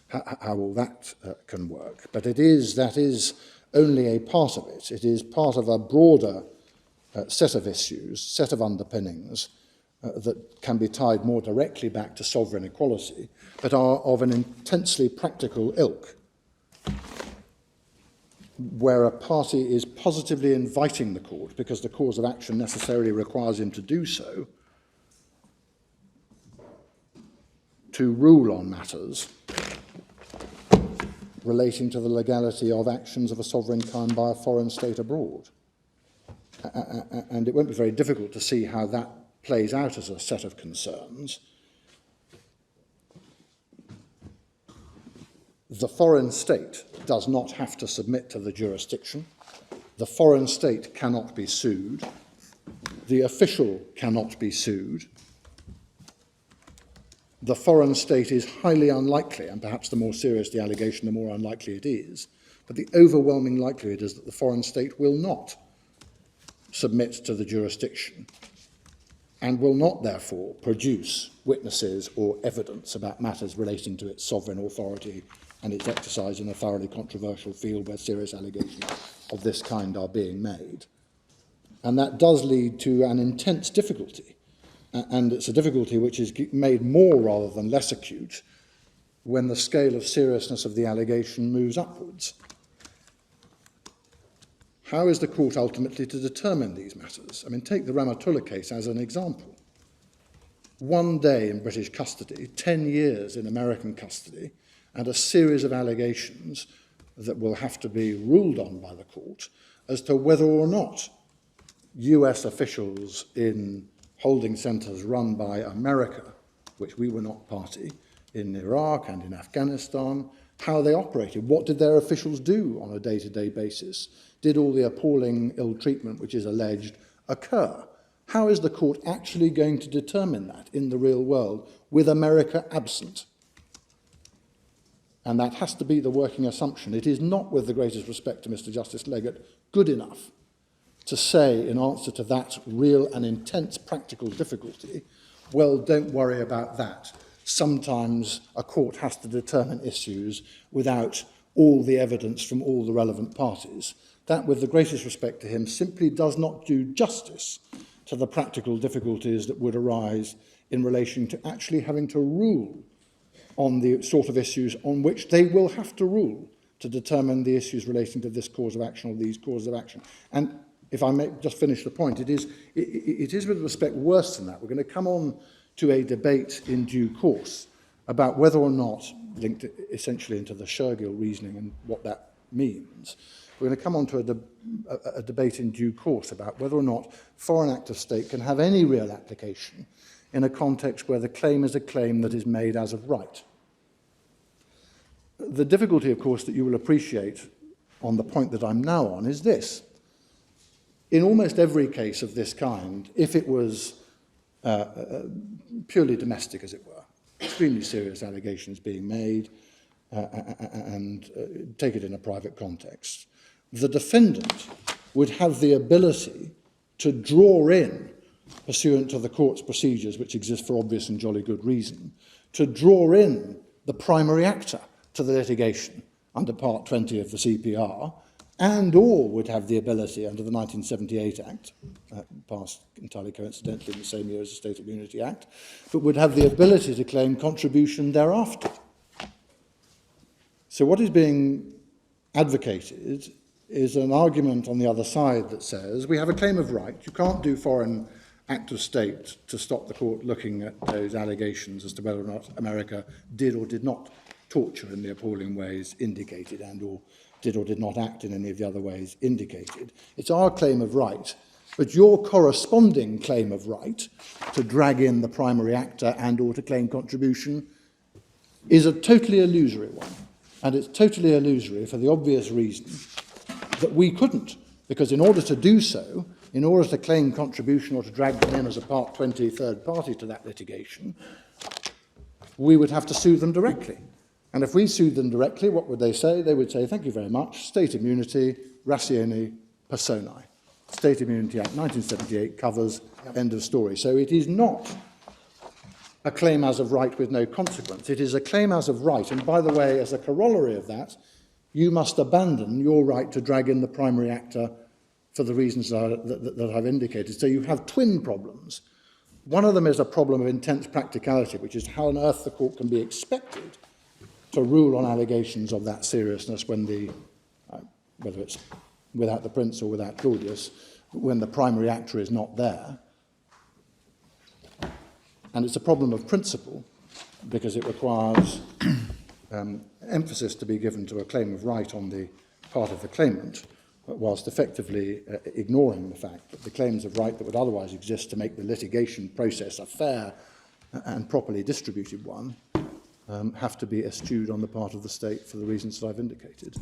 how all that can work. But that is only a part of it. It is part of a broader set of issues, set of underpinnings, that can be tied more directly back to sovereign equality, but are of an intensely practical ilk, where a party is positively inviting the court, because the cause of action necessarily requires him to do so, to rule on matters relating to the legality of actions of a sovereign kind by a foreign state abroad. And it won't be very difficult to see how that plays out as a set of concerns. The foreign state does not have to submit to the jurisdiction. the foreign state cannot be sued, the official cannot be sued, the foreign state is highly unlikely, and perhaps the more serious the allegation, the more unlikely it is, but the overwhelming likelihood is that the foreign state will not submit to the jurisdiction and will not, therefore, produce witnesses or evidence about matters relating to its sovereign authority and its exercise in a thoroughly controversial field where serious allegations of this kind are being made. And that does lead to an intense difficulty. And it's a difficulty which is made more rather than less acute when the scale of seriousness of the allegation moves upwards. How is the court ultimately to determine these matters? I mean, take the Rahmatullah case as an example. 1 day in British custody, 10 years in American custody, and a series of allegations that will have to be ruled on by the court as to whether or not US officials in holding centres run by America, which we were not party, in Iraq and in Afghanistan, how they operated. What did their officials do on a day-to-day basis? Did all the appalling ill treatment which is alleged occur? How is the court actually going to determine that in the real world with America absent? And that has to be the working assumption. It is not, with the greatest respect to Mr. Justice Leggett, good enough to say, in answer to that real and intense practical difficulty, well, don't worry about that. Sometimes a court has to determine issues without all the evidence from all the relevant parties. That, with the greatest respect to him, simply does not do justice to the practical difficulties that would arise in relation to actually having to rule on the sort of issues on which they will have to rule to determine the issues relating to this cause of action or these causes of action. And if I may just finish the point, it is with respect worse than that. We're going to come on to a debate in due course about whether or not, linked essentially into the Shergill reasoning and what that means, we're going to come on to a debate in due course about whether or not foreign act of state can have any real application in a context where the claim is a claim that is made as of right. The difficulty, of course, that you will appreciate on the point that I'm now on is this. In almost every case of this kind, if it was purely domestic, as it were, extremely serious allegations being made, and take it in a private context, the defendant would have the ability to draw in, pursuant to the court's procedures, which exist for obvious and jolly good reason, to draw in the primary actor to the litigation under Part 20 of the CPR, and or would have the ability under the 1978 Act, passed entirely coincidentally in the same year as the State Immunity Act, but would have the ability to claim contribution thereafter. So what is being advocated is an argument on the other side that says we have a claim of right, you can't do foreign act of state to stop the court looking at those allegations as to whether or not America did or did not torture in the appalling ways indicated and or did not act in any of the other ways indicated. It's our claim of right, but your corresponding claim of right to drag in the primary actor and or to claim contribution is a totally illusory one. And it's totally illusory for the obvious reason that we couldn't, because in order to do so, in order to claim contribution or to drag them in as a Part 20 third party to that litigation, we would have to sue them directly. And if we sued them directly, what would they say? They would say, thank you very much, state immunity, ratione personae. State Immunity Act 1978 covers, end of story. So it is not a claim as of right with no consequence. It is a claim as of right. And by the way, as a corollary of that, you must abandon your right to drag in the primary actor for the reasons that I've indicated. So you have twin problems. One of them is a problem of intense practicality, which is how on earth the court can be expected to rule on allegations of that seriousness when whether it's without the prince or without Claudius, when the primary actor is not there. And it's a problem of principle because it requires emphasis to be given to a claim of right on the part of the claimant, whilst effectively ignoring the fact that the claims of right that would otherwise exist to make the litigation process a fair and properly distributed one have to be eschewed on the part of the state for the reasons that I've indicated.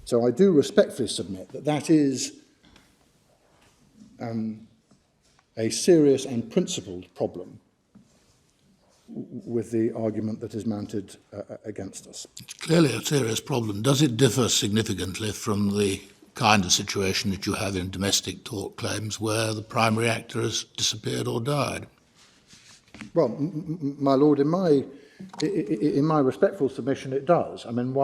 So I do respectfully submit that that is a serious and principled problem with the argument that is mounted against us. It's clearly a serious problem. Does it differ significantly from the kind of situation that you have in domestic tort claims where the primary actor has disappeared or died? Well, my lord, in my respectful submission, it does. I mean,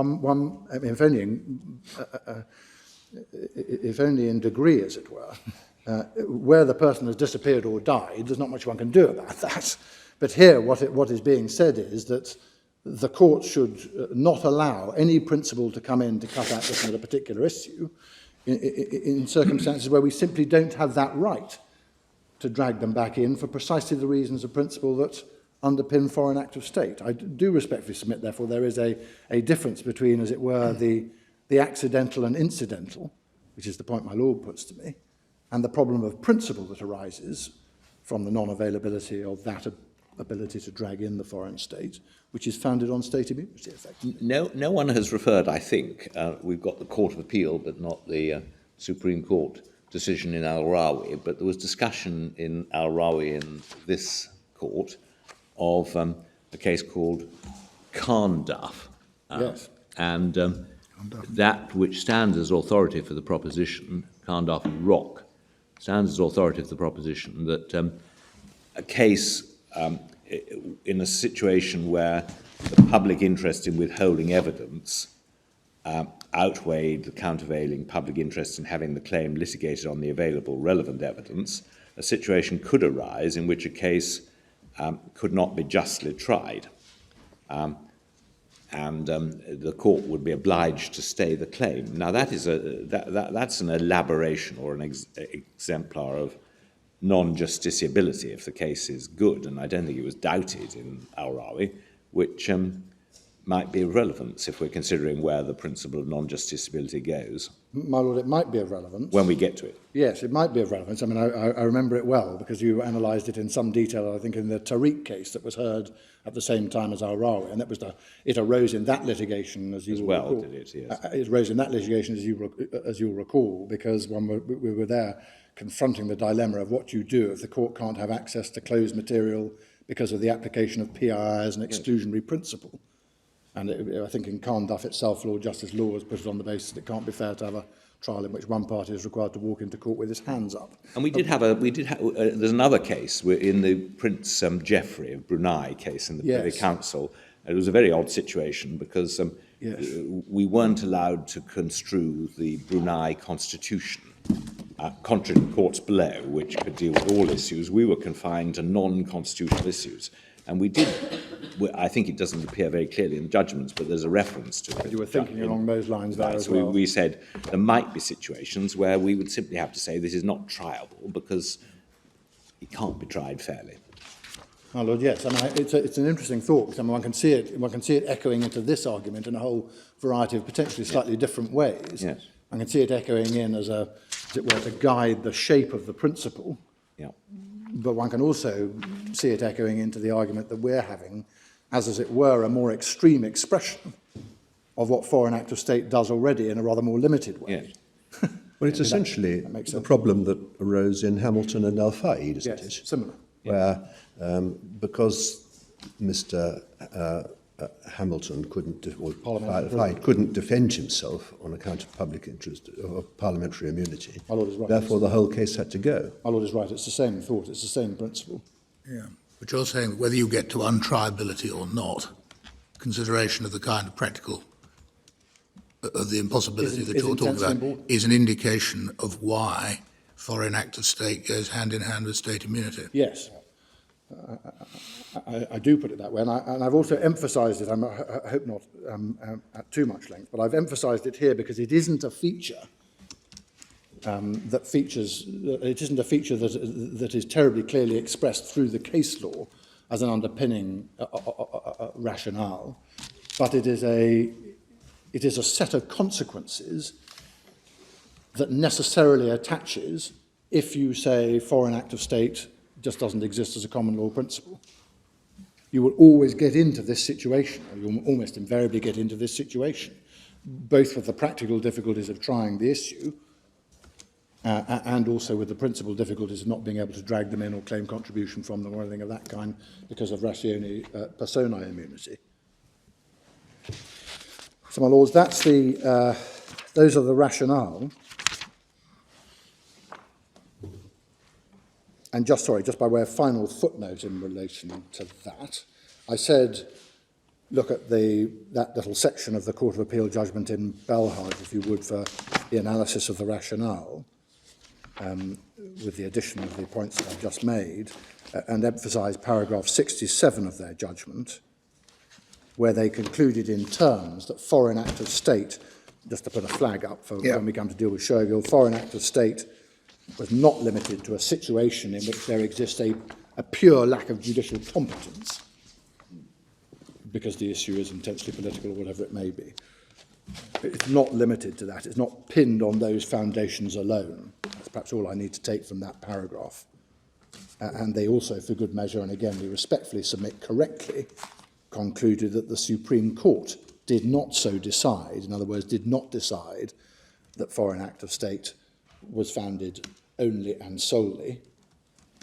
if only in degree, as it were. Where the person has disappeared or died, there's not much one can do about that. But here, what is being said is that the court should not allow any principle to come in to cut out looking at a particular issue in circumstances where we simply don't have that right to drag them back in for precisely the reasons of principle that underpin foreign act of state. I do respectfully submit, therefore, there is a difference between, as it were, the accidental and incidental, which is the point my lord puts to me, and the problem of principle that arises from the non-availability of that ability to drag in the foreign state, which is founded on state immunity, effectively. No one has referred, I think, we've got the Court of Appeal, but not the Supreme Court decision in Al Rawi, but there was discussion in Al Rawi in this court of a case called Carnduff. Yes. And that which stands as authority for the proposition, Carnduff and Rock, stands as authority for the proposition that a case in a situation where the public interest in withholding evidence outweighed the countervailing public interest in having the claim litigated on the available relevant evidence, a situation could arise in which a case could not be justly tried. And the court would be obliged to stay the claim. Now, that's an elaboration or an exemplar of non-justiciability if the case is good, and I don't think it was doubted in Al Rawi, which might be of relevance if we're considering where the principle of non-justiciability goes. My lord, it might be of relevance. When we get to it. Yes, it might be of relevance. I mean, I remember it well because you analysed it in some detail, I think, in the Tariq case that was heard at the same time as Al Rawi, and it arose in that litigation, as you will recall. Did it? Yes. It arose in that litigation, as you'll recall, because when we were there confronting the dilemma of what you do if the court can't have access to closed material because of the application of PII as an exclusionary principle. And I think in Carnduff itself, Lord Justice Law has put it on the basis that it can't be fair to have a trial in which one party is required to walk into court with his hands up. And there's another case in the Prince Geoffrey of Brunei case in the Privy Council. It was a very odd situation because we weren't allowed to construe the Brunei constitution, contrary to courts below, which could deal with all issues. We were confined to non-constitutional issues. And we did, I think it doesn't appear very clearly in the judgments, but there's a reference to it. You were thinking along those lines there as well. well. We said there might be situations where we would simply have to say this is not triable because it can't be tried fairly. My lord, yes. I mean, it's an interesting thought because one can see it echoing into this argument in a whole variety of potentially slightly different ways. Yes. I can see it echoing in as it were, to guide the shape of the principle. Yeah. But one can also see it echoing into the argument that we're having as it were, a more extreme expression of what foreign act of state does already in a rather more limited way. Yes. Well, it's essentially the problem that arose in Hamilton and Al-Fayed, isn't it? Yes, similar. Where, because Mr. Hamilton couldn't defend himself on account of public interest or parliamentary immunity. My lord is right. Therefore, the whole case had to go. My lord is right. It's the same thought. It's the same principle. Yeah. But you're saying that whether you get to untriability or not, consideration of the kind of practical, of the impossibility that you're talking about, is an indication of why foreign act of state goes hand in hand with state immunity. Yes. I do put it that way, and I've also emphasised it, I hope not at too much length, but I've emphasised it here because it isn't a feature that is terribly clearly expressed through the case law as an underpinning rationale, but it is a set of consequences that necessarily attaches if you say foreign act of state just doesn't exist as a common law principle. You will always get into this situation, or you'll almost invariably get into this situation, both with the practical difficulties of trying the issue and also with the principal difficulties of not being able to drag them in or claim contribution from them or anything of that kind because of ratione personae immunity. So, my lords, that's those are the rationale. And just by way of final footnote in relation to that, I said, look at that little section of the Court of Appeal judgment in Belhaj, if you would, for the analysis of the rationale, with the addition of the points that I've just made, and emphasise paragraph 67 of their judgment, where they concluded in terms that foreign act of state, just to put a flag up for when we come to deal with Shergill, foreign act of state was not limited to a situation in which there exists a pure lack of judicial competence, because the issue is intensely political or whatever it may be. It's not limited to that. It's not pinned on those foundations alone. That's perhaps all I need to take from that paragraph. And they also, for good measure, and again we respectfully submit correctly, concluded that the Supreme Court did not so decide, in other words, did not decide that foreign act of state was founded only and solely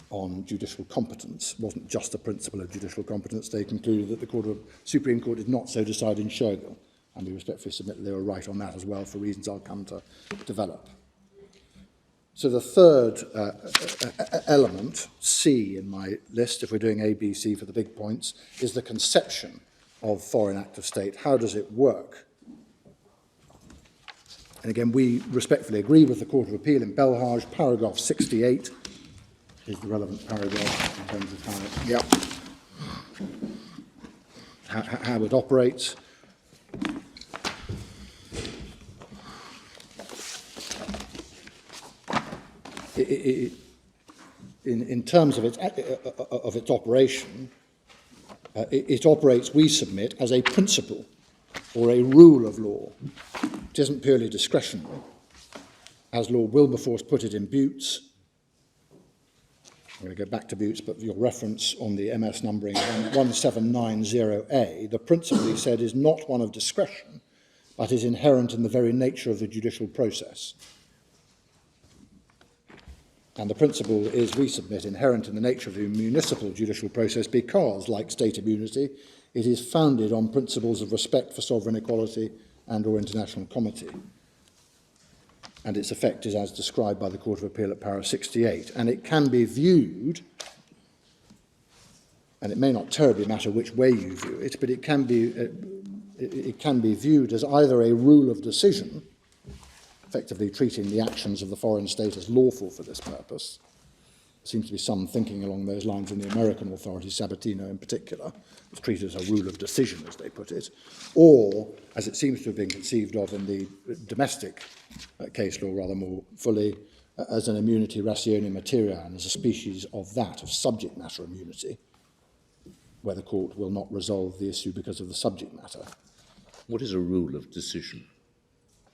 on judicial competence. It wasn't just a principle of judicial competence. They concluded that the Supreme Court did not so decide in Shergill, and we respectfully submit that they were right on that as well, for reasons I'll come to develop. So the third element, C in my list, if we're doing A, B, C for the big points, is the conception of foreign act of state. How does it work? And again, we respectfully agree with the Court of Appeal in Belhaj. Paragraph 68 is the relevant paragraph in terms of how it operates. In terms of its operation, it operates, we submit, as a principle or a rule of law. It isn't purely discretionary, as Lord Wilberforce put it in Butts. I'm going to go back to Butts, but your reference on the MS numbering 1790A, the principle, he said, is not one of discretion, but is inherent in the very nature of the judicial process. And the principle is, we submit, inherent in the nature of the municipal judicial process because, like state immunity, it is founded on principles of respect for sovereign equality and or international comity. And its effect is as described by the Court of Appeal at para 68. And it can be viewed, and it may not terribly matter which way you view it, but it can be viewed as either a rule of decision, effectively treating the actions of the foreign state as lawful for this purpose. There seems to be some thinking along those lines in the American authorities, Sabatino in particular. It's treated as a rule of decision, as they put it, or, as it seems to have been conceived of in the domestic case law rather more fully, as an immunity ratione materia, and as a species of that, of subject matter immunity, where the court will not resolve the issue because of the subject matter. What is a rule of decision?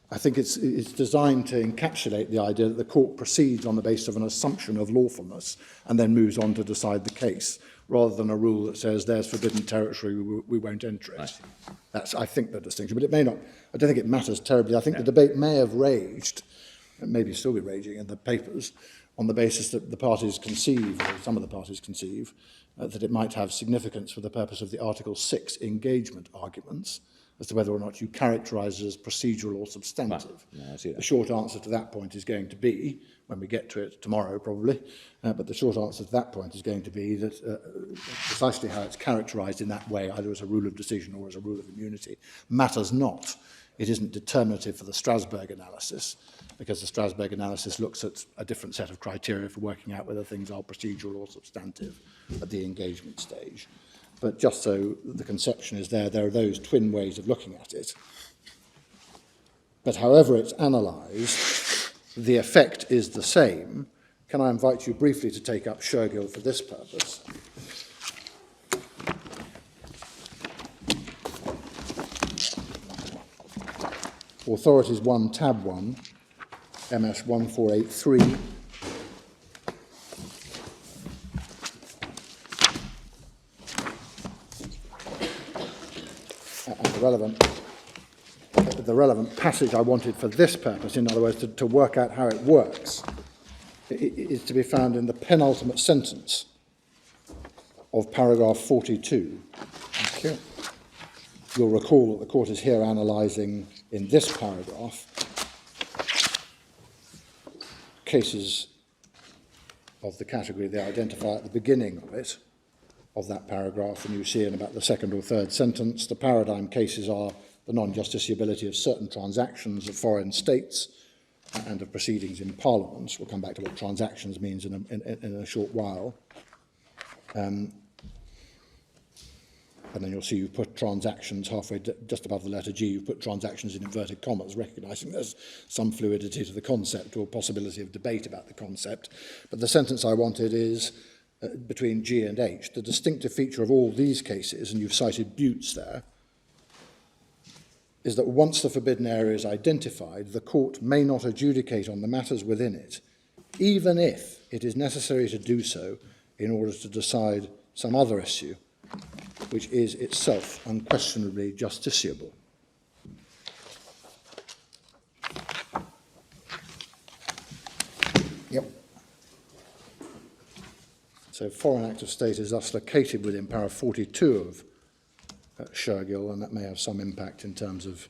I think it's designed to encapsulate the idea that the court proceeds on the basis of an assumption of lawfulness and then moves on to decide the case, rather than a rule that says there's forbidden territory, we won't enter it. Right. That's, I think, the distinction. But it may not. I don't think it matters terribly. I think the debate may have raged, and maybe still be raging in the papers, on the basis that the parties conceive, or some of the parties conceive, that it might have significance for the purpose of the Article 6 engagement arguments, as to whether or not you characterise it as procedural or substantive. Right. No, I see that. The short answer to that point is going to be, when we get to it tomorrow probably, but the short answer to that point is going to be that precisely how it's characterised in that way, either as a rule of decision or as a rule of immunity, matters not. It isn't determinative for the Strasbourg analysis, because the Strasbourg analysis looks at a different set of criteria for working out whether things are procedural or substantive at the engagement stage. But just so the conception is there are those twin ways of looking at it. But however it's analysed, the effect is the same. Can I invite you briefly to take up Shergill for this purpose? Authorities 1, tab 1, MS 1483. And the relevant passage I wanted for this purpose, in other words, to work out how it works, is to be found in the penultimate sentence of paragraph 42. Thank you. You'll recall that the court is here analysing, in this paragraph, cases of the category they identify at the beginning of it, of that paragraph, and you see in about the second or third sentence, the paradigm cases are the non-justiciability of certain transactions of foreign states and of proceedings in Parliament. We'll come back to what transactions means in a short while. And then you'll see you've put transactions halfway, just above the letter G, you've put transactions in inverted commas, recognising there's some fluidity to the concept or possibility of debate about the concept. But the sentence I wanted is between G and H. The distinctive feature of all these cases, and you've cited Butts there, is that once the forbidden area is identified, the court may not adjudicate on the matters within it, even if it is necessary to do so in order to decide some other issue, which is itself unquestionably justiciable. Yep. So foreign act of state is thus located within paragraph 42 of Shergill, and that may have some impact in terms of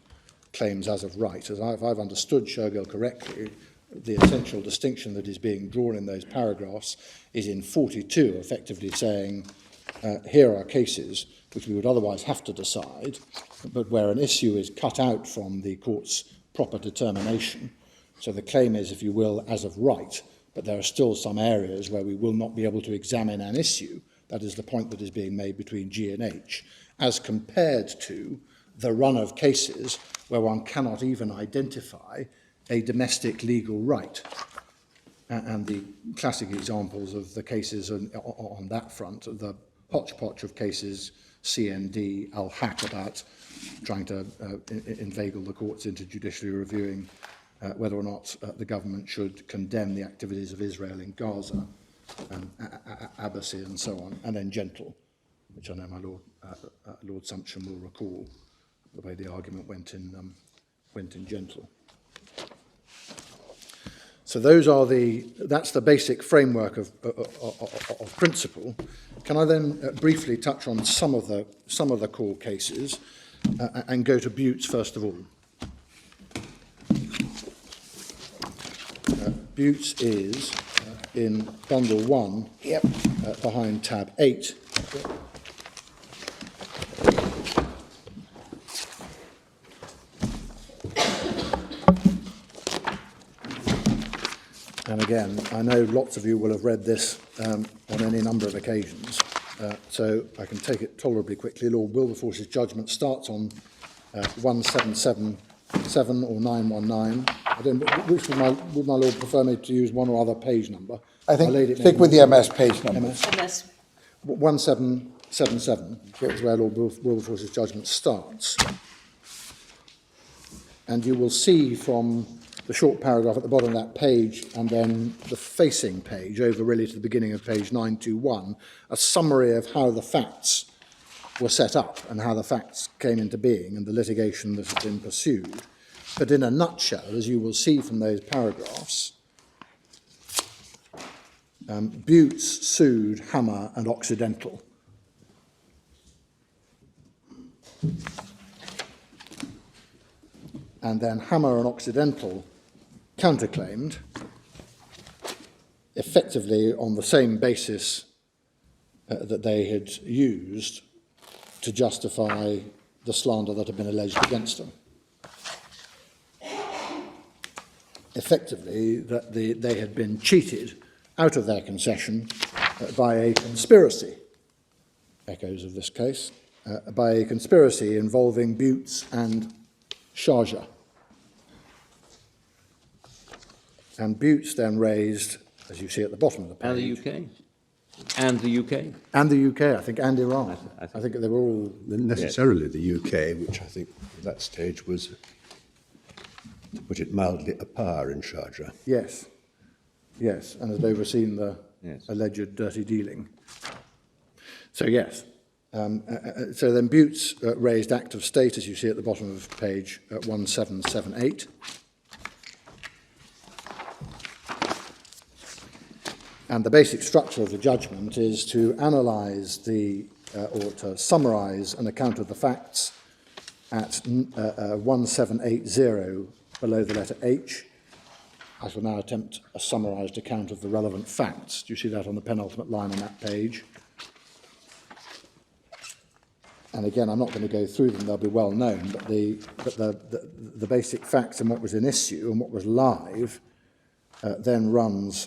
claims as of right. As if I've understood Shergill correctly, the essential distinction that is being drawn in those paragraphs is in 42, effectively saying, here are cases which we would otherwise have to decide, but where an issue is cut out from the court's proper determination. So the claim is, if you will, as of right, but there are still some areas where we will not be able to examine an issue. That is the point that is being made between G and H, as compared to the run of cases where one cannot even identify a domestic legal right. And the classic examples of the cases on that front, the hodgepodge of cases, CND, Al-Haq, about trying to inveigle the courts into judicially reviewing whether or not the government should condemn the activities of Israel in Gaza, and Abbasi and so on, and then Gentle, which I know my Lord Sumption will recall the way the argument went in Gentle. So that's the basic framework of principle. Can I then briefly touch on some of the core cases and go to Butts first of all? Butts is in bundle 1, Yep. Behind tab 8. And again, I know lots of you will have read this on any number of occasions, so I can take it tolerably quickly. Lord Wilberforce's judgment starts on 1777 or 919. I don't know, which would my Lord prefer me to use, one or other page number? I think stick with the MS page number. MS. 1777 is where Lord Wilberforce's judgment starts. And you will see from the short paragraph at the bottom of that page, and then the facing page, over really to the beginning of page 921, a summary of how the facts were set up and how the facts came into being and the litigation that has been pursued. But in a nutshell, as you will see from those paragraphs, Butts sued Hammer and Occidental. And then Hammer and Occidental counterclaimed, effectively on the same basis that they had used to justify the slander that had been alleged against them. Effectively, that they had been cheated out of their concession by a conspiracy, echoes of this case, by a conspiracy involving Butts and Sharjah. And Butts then raised, as you see at the bottom of the page... And the UK. And the UK. And the UK, I think, and Iran. I think they were all... Necessarily the UK, which I think at that stage was, to put it mildly, a power in Sharjah. Yes, and had overseen the alleged dirty dealing. So yes, so then Butts raised Act of State, as you see at the bottom of page 1778. And the basic structure of the judgment is to analyse or to summarise an account of the facts at 1780 below the letter H. I shall now attempt a summarised account of the relevant facts. Do you see that on the penultimate line on that page? And again, I'm not going to go through them, they'll be well known, but the basic facts and what was in issue and what was live then runs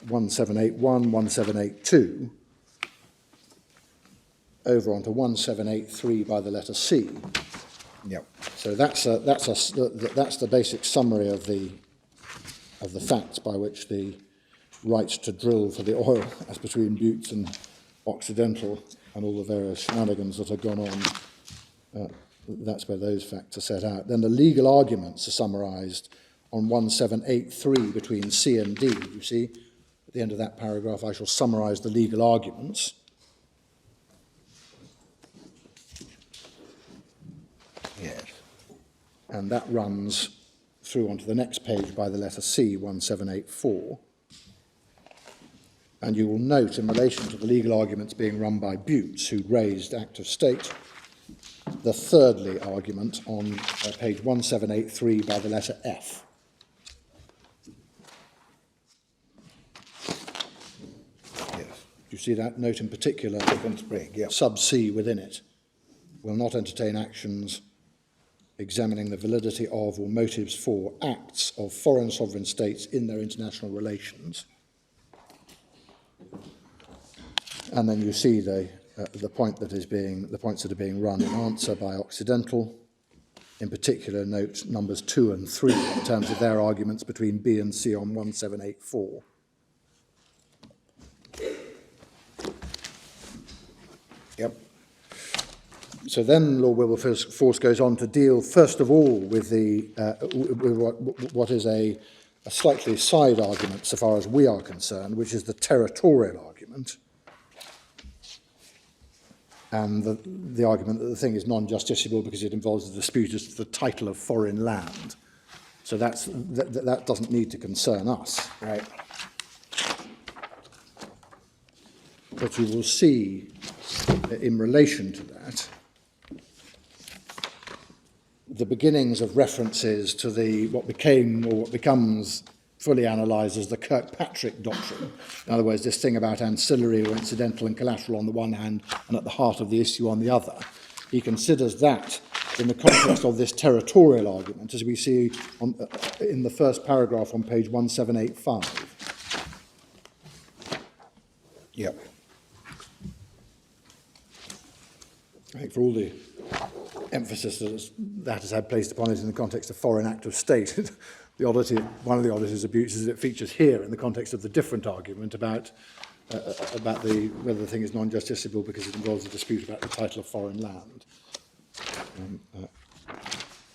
1781, 1782, over onto 1783 by the letter C. Yep. So that's the basic summary of the facts by which the rights to drill for the oil, as between Buttes and Occidental, and all the various shenanigans that have gone on. That's where those facts are set out. Then the legal arguments are summarised on 1783 between C and D. You see, at the end of that paragraph, I shall summarise the legal arguments. Yes. And that runs through onto the next page by the letter C, 1784. And you will note, in relation to the legal arguments being run by Buttes, who raised Act of State, the thirdly argument on page 1783 by the letter F. Yes. You see that note in particular, Yep. sub C within it, will not entertain actions examining the validity of or motives for acts of foreign sovereign states in their international relations. And then you see the points that are being run in answer by Occidental. In particular, note numbers 2 and 3 in terms of their arguments between B and C on 1784. Yep. So then Lord Wilberforce goes on to deal first of all with what is a slightly side argument so far as we are concerned, which is the territorial argument. And the argument that the thing is non-justiciable because it involves a dispute as to the title of foreign land. So that doesn't need to concern us. Right. But you will see, in relation to that, the beginnings of references to what became or what becomes fully analysed as the Kirkpatrick doctrine. In other words, this thing about ancillary or incidental and collateral on the one hand and at the heart of the issue on the other. He considers that in the context of this territorial argument, as we see in the first paragraph on page 1785. Yep. I think for all the emphasis that has had placed upon it in the context of foreign act of state, one of the oddities of Buttes is that it features here in the context of the different argument about whether the thing is non-justiciable because it involves a dispute about the title of foreign land.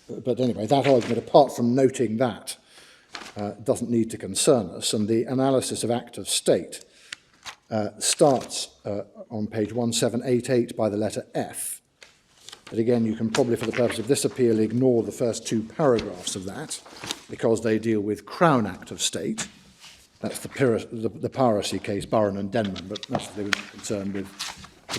But anyway, that argument, apart from noting that, doesn't need to concern us, and the analysis of act of state starts on page 1788 by the letter F. But again, you can probably, for the purpose of this appeal, ignore the first two paragraphs of that, because they deal with Crown Act of State. That's the piracy case, Burren and Denman, but naturally they would be concerned with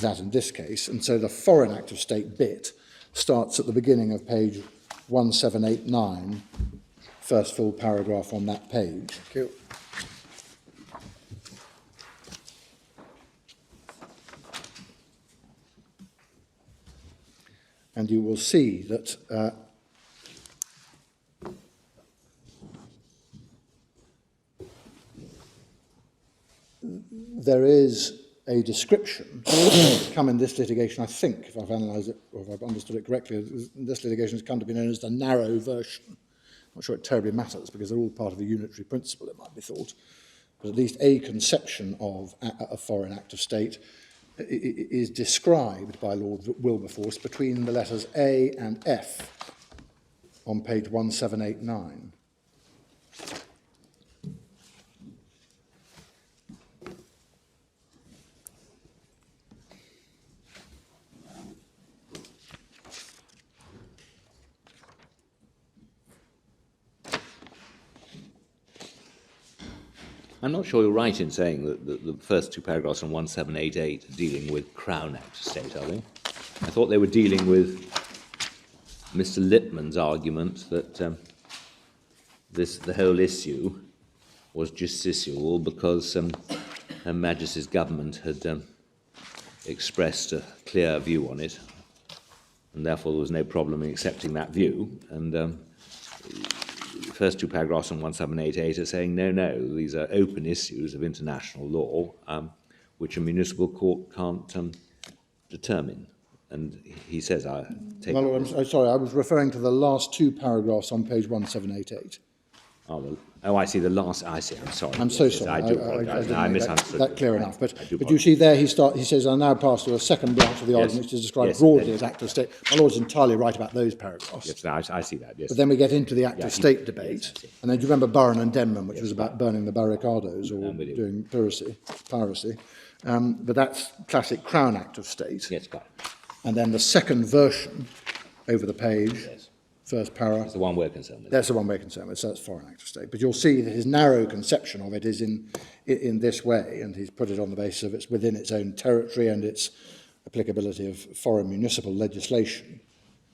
that in this case. And so the Foreign Act of State bit starts at the beginning of page 1789, first full paragraph on that page. Thank you. And you will see that there is a description come in this litigation, I think, if I've analysed it or if I've understood it correctly, this litigation has come to be known as the narrow version. I'm not sure it terribly matters because they're all part of a unitary principle, it might be thought. But at least a conception of a foreign act of state is described by Lord Wilberforce between the letters A and F on page 1789. I'm not sure you're right in saying that the first two paragraphs on 1788 are dealing with Crown Act estate, are they? I thought they were dealing with Mr. Lippmann's argument that the whole issue was justiciable because Her Majesty's government had expressed a clear view on it, and therefore there was no problem in accepting that view. And the first two paragraphs on 1788 are saying, no, these are open issues of international law which a municipal court can't determine. And he says, I take... My Lord, I'm sorry, I was referring to the last two paragraphs on page 1788. I see the last. I see. I'm sorry. I'm so sorry. I do apologise. I misunderstood. That clear enough. But you see there, he says, I now pass to a second branch of the argument, which is described broadly as Act of State. My Lord's entirely right about those paragraphs. Yes, I see that. Yes. But then we get into the Act of State debate, and then do you remember Burren and Denman, which was about burning the barricados or doing piracy. But that's classic Crown Act of State. Yes, quite. And then the second version over the page. Yes. First para. That's the one we're concerned with. That's the one we're concerned with, so that's Foreign Act of State. But you'll see that his narrow conception of it is in this way, and he's put it on the basis of it's within its own territory and its applicability of foreign municipal legislation.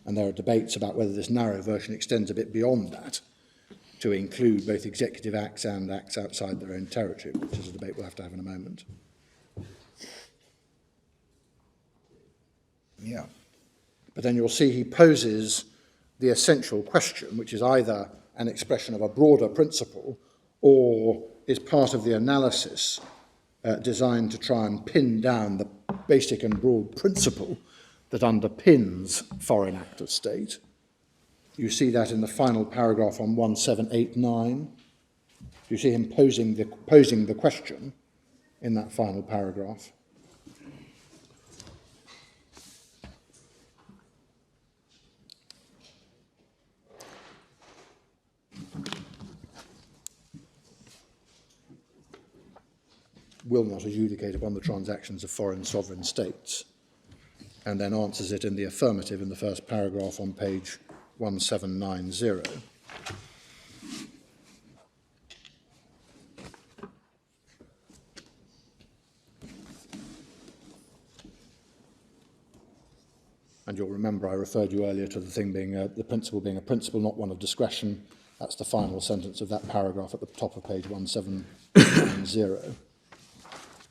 And there are debates about whether this narrow version extends a bit beyond that to include both executive acts and acts outside their own territory, which is a debate we'll have to have in a moment. Yeah. But then you'll see he poses the essential question, which is either an expression of a broader principle or is part of the analysis designed to try and pin down the basic and broad principle that underpins Foreign Act of State. You see that in the final paragraph on 1789. You see him posing the question in that final paragraph. Will not adjudicate upon the transactions of foreign sovereign states, and then answers it in the affirmative in the first paragraph on page 1790. And you'll remember I referred you earlier to the thing being the principle being a principle, not one of discretion. That's the final sentence of that paragraph at the top of page 1790.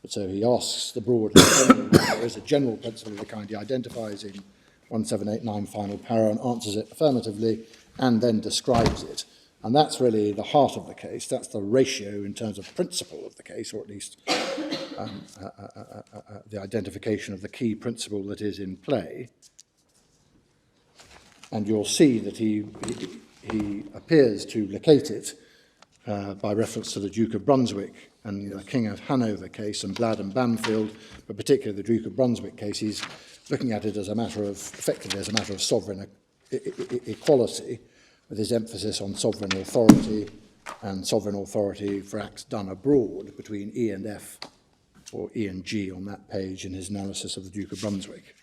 But so he asks the broad, there is a general principle of the kind he identifies in 1789 final para and answers it affirmatively and then describes it. And that's really the heart of the case. That's the ratio in terms of principle of the case, or at least the identification of the key principle that is in play. And you'll see that he appears to locate it by reference to the Duke of Brunswick and the King of Hanover case and Blad and Banfield, but particularly the Duke of Brunswick case. He's looking at it as a matter of, effectively as a matter of sovereign equality, with his emphasis on sovereign authority and sovereign authority for acts done abroad between E and F, or E and G on that page in his analysis of the Duke of Brunswick.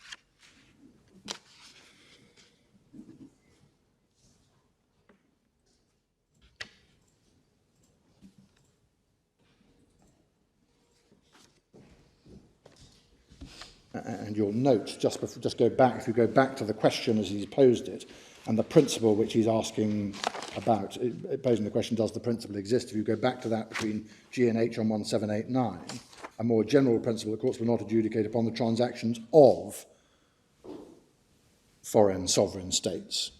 And you'll note, if you go back to the question as he's posed it, and the principle which he's asking about, posing the question, does the principle exist? If you go back to that between G and H on 1789, a more general principle, the courts will not adjudicate upon the transactions of foreign sovereign states.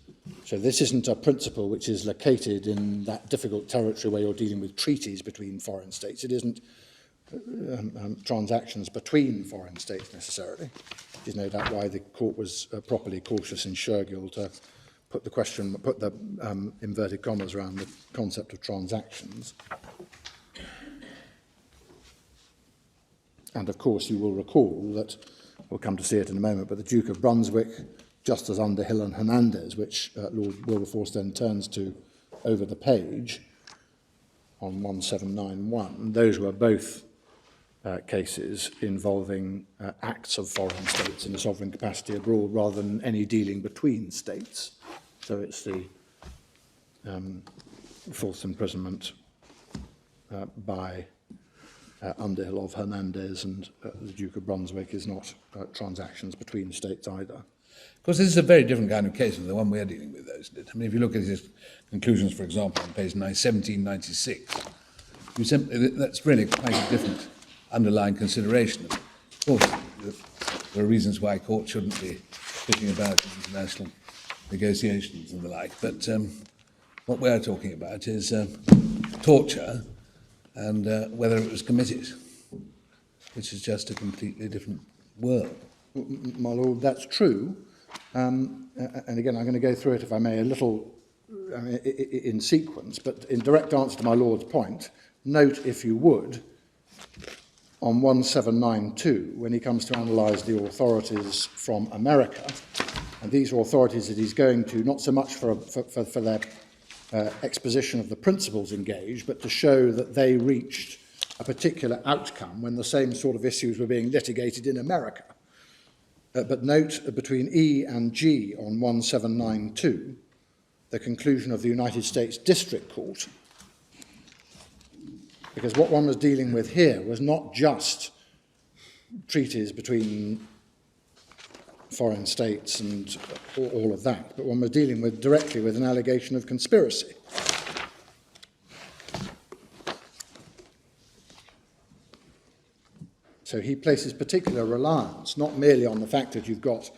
So this isn't a principle which is located in that difficult territory where you're dealing with treaties between foreign states. It isn't transactions between foreign states necessarily. It is no doubt why the court was properly cautious in Shergill to put the inverted commas around the concept of transactions. And of course you will recall that, we'll come to see it in a moment, but the Duke of Brunswick, just as Underhill and Hernandez, which Lord Wilberforce then turns to over the page on 1791, those were both cases involving acts of foreign states in a sovereign capacity abroad rather than any dealing between states. So it's the false imprisonment by Underhill of Hernandez and the Duke of Brunswick is not transactions between states either. Of course, this is a very different kind of case than the one we're dealing with, though, isn't it? I mean, if you look at his conclusions, for example, on page 1796, that's really quite a different underlying consideration. Of course, there are reasons why courts shouldn't be fishing about in international negotiations and the like, but what we're talking about is torture and whether it was committed, which is just a completely different world. My Lord, that's true. And again, I'm going to go through it, if I may, a little in sequence, but in direct answer to my Lord's point, note, if you would, on 1792, when he comes to analyse the authorities from America, and these are authorities that he's going to, not so much for their exposition of the principles engaged, but to show that they reached a particular outcome when the same sort of issues were being litigated in America. But note between E and G on 1792, the conclusion of the United States District Court, because what one was dealing with here was not just treaties between foreign states and all of that, but one was dealing with directly with an allegation of conspiracy. So he places particular reliance not merely on the fact that you've got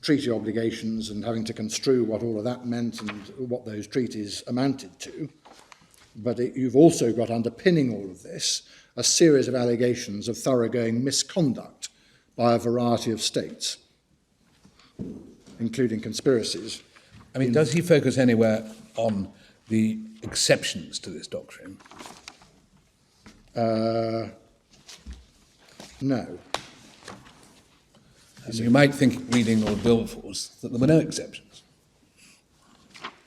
treaty obligations and having to construe what all of that meant and what those treaties amounted to, but you've also got underpinning all of this a series of allegations of thoroughgoing misconduct by a variety of states, including conspiracies. I mean, does he focus anywhere on the exceptions to this doctrine? No. And you might think, reading Lord Wilberforce, that there were no exceptions.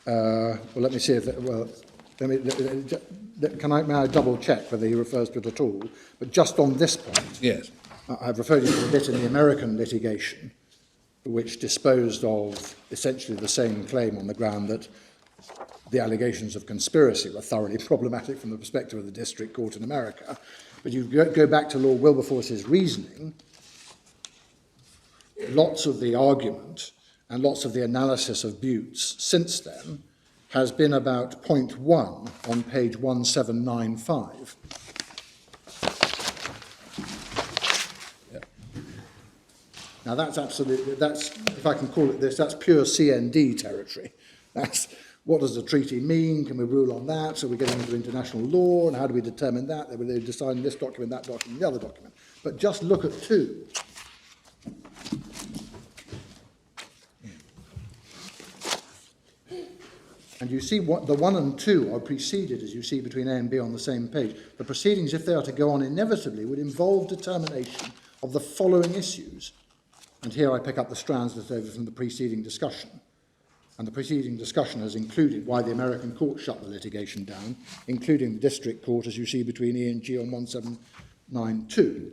Well, let me see if... may I double check whether he refers to it at all? But just on this point, Yes. I've referred you to a bit in the American litigation, which disposed of essentially the same claim on the ground that the allegations of conspiracy were thoroughly problematic from the perspective of the district court in America. But you go back to Lord Wilberforce's reasoning, lots of the argument and lots of the analysis of Buttes since then has been about point 1 on page 1795. Now that's absolutely, if I can call it this, that's pure CND territory. That's what does the treaty mean? Can we rule on that? So we're getting into international law, and how do we determine that? They decide in this document, that document, the other document. But just look at 2. And you see what the 1 and 2 are preceded, as you see between A and B on the same page. The proceedings, if they are to go on inevitably, would involve determination of the following issues. And here I pick up the strands left over from the preceding discussion. And the preceding discussion has included why the American court shut the litigation down, including the district court, as you see between E and G on 1792.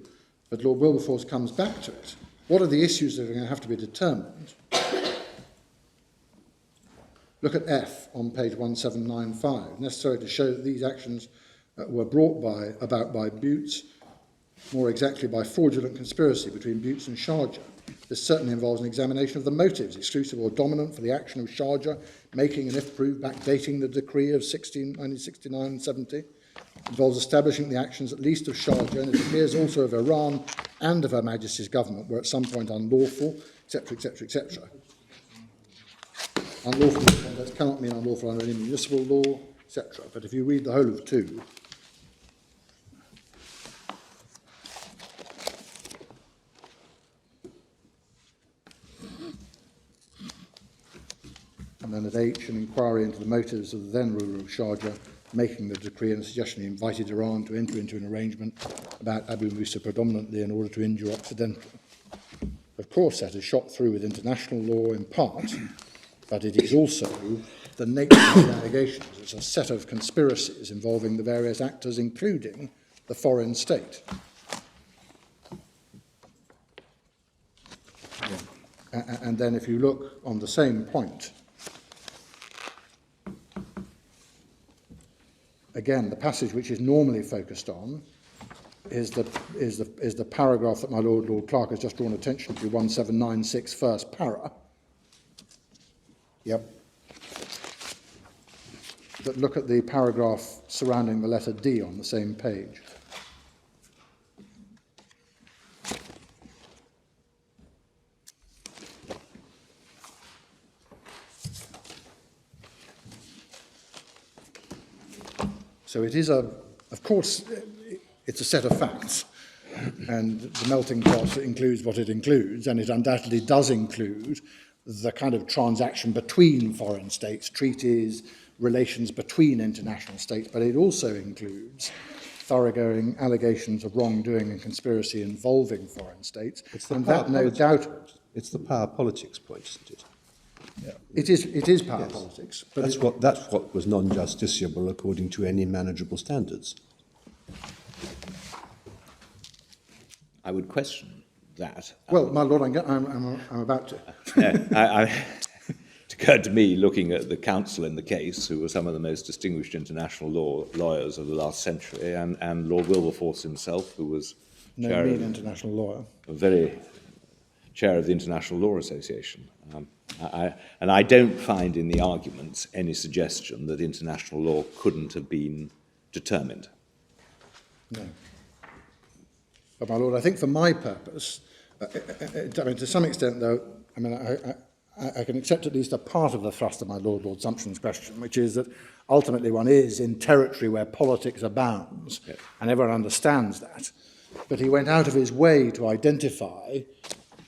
But Lord Wilberforce comes back to it. What are the issues that are going to have to be determined? Look at F on page 1795. Necessary to show that these actions were brought about by Buttes, more exactly by fraudulent conspiracy between Buttes and Sharjah. This certainly involves an examination of the motives, exclusive or dominant, for the action of Sharjah, making and, if proved, backdating the decree of 1969 and 70. It involves establishing the actions at least of Sharjah, and it appears also of Iran and of Her Majesty's government were at some point unlawful, etc., etc., etc. Unlawful conduct cannot mean unlawful under any municipal law, etc. But if you read the whole of 2, and then at H, an inquiry into the motives of the then ruler of Sharjah, making the decree and a suggestion he invited Iran to enter into an arrangement about Abu Musa predominantly in order to injure Occidental. Of course, that is shot through with international law in part, but it is also the nature of the allegations. It's a set of conspiracies involving the various actors, including the foreign state. And then if you look on the same point, again, the passage which is normally focused on is the paragraph that my Lord Clerk has just drawn attention to, 1796 first para. Yep. But look at the paragraph surrounding the letter D on the same page. So it is of course, it's a set of facts, and the melting pot includes what it includes, and it undoubtedly does include the kind of transaction between foreign states, treaties, relations between international states, but it also includes thoroughgoing allegations of wrongdoing and conspiracy involving foreign states. And that, no doubt, it's the power politics point, isn't it? Yeah. It is power politics. But that's what was non-justiciable according to any manageable standards. I would question that. Well, my lord, I'm about to. It occurred to me, looking at the counsel in the case, who were some of the most distinguished international lawyers of the last century, and Lord Wilberforce himself, who was international lawyer, chair of the International Law Association. And I don't find in the arguments any suggestion that international law couldn't have been determined. No. But, my lord, I think for my purpose, I mean, to some extent, though, I mean, I can accept at least a part of the thrust of my Lord Sumption's question, which is that ultimately one is in territory where politics abounds, and everyone understands that. But he went out of his way to identify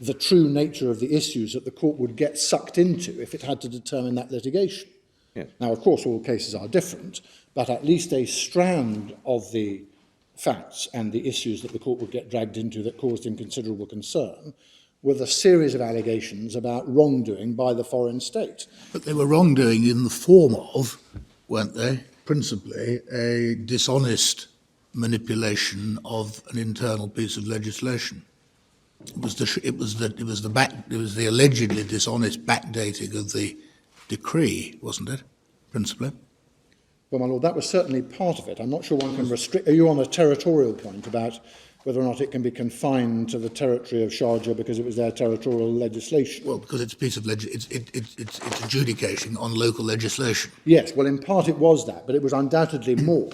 the true nature of the issues that the court would get sucked into if it had to determine that litigation. Yes. Now, of course, all cases are different, but at least a strand of the facts and the issues that the court would get dragged into that caused him considerable concern were the series of allegations about wrongdoing by the foreign state. But they were wrongdoing in the form of, weren't they, principally a dishonest manipulation of an internal piece of legislation. It was the allegedly dishonest backdating of the decree, wasn't it, principally? Well, my lord, that was certainly part of it. I'm not sure one can restrict. Are you on a territorial point about whether or not it can be confined to the territory of Sharjah because it was their territorial legislation? Well, because it's a piece of it's adjudication on local legislation. Yes, well, in part it was that, but it was undoubtedly more.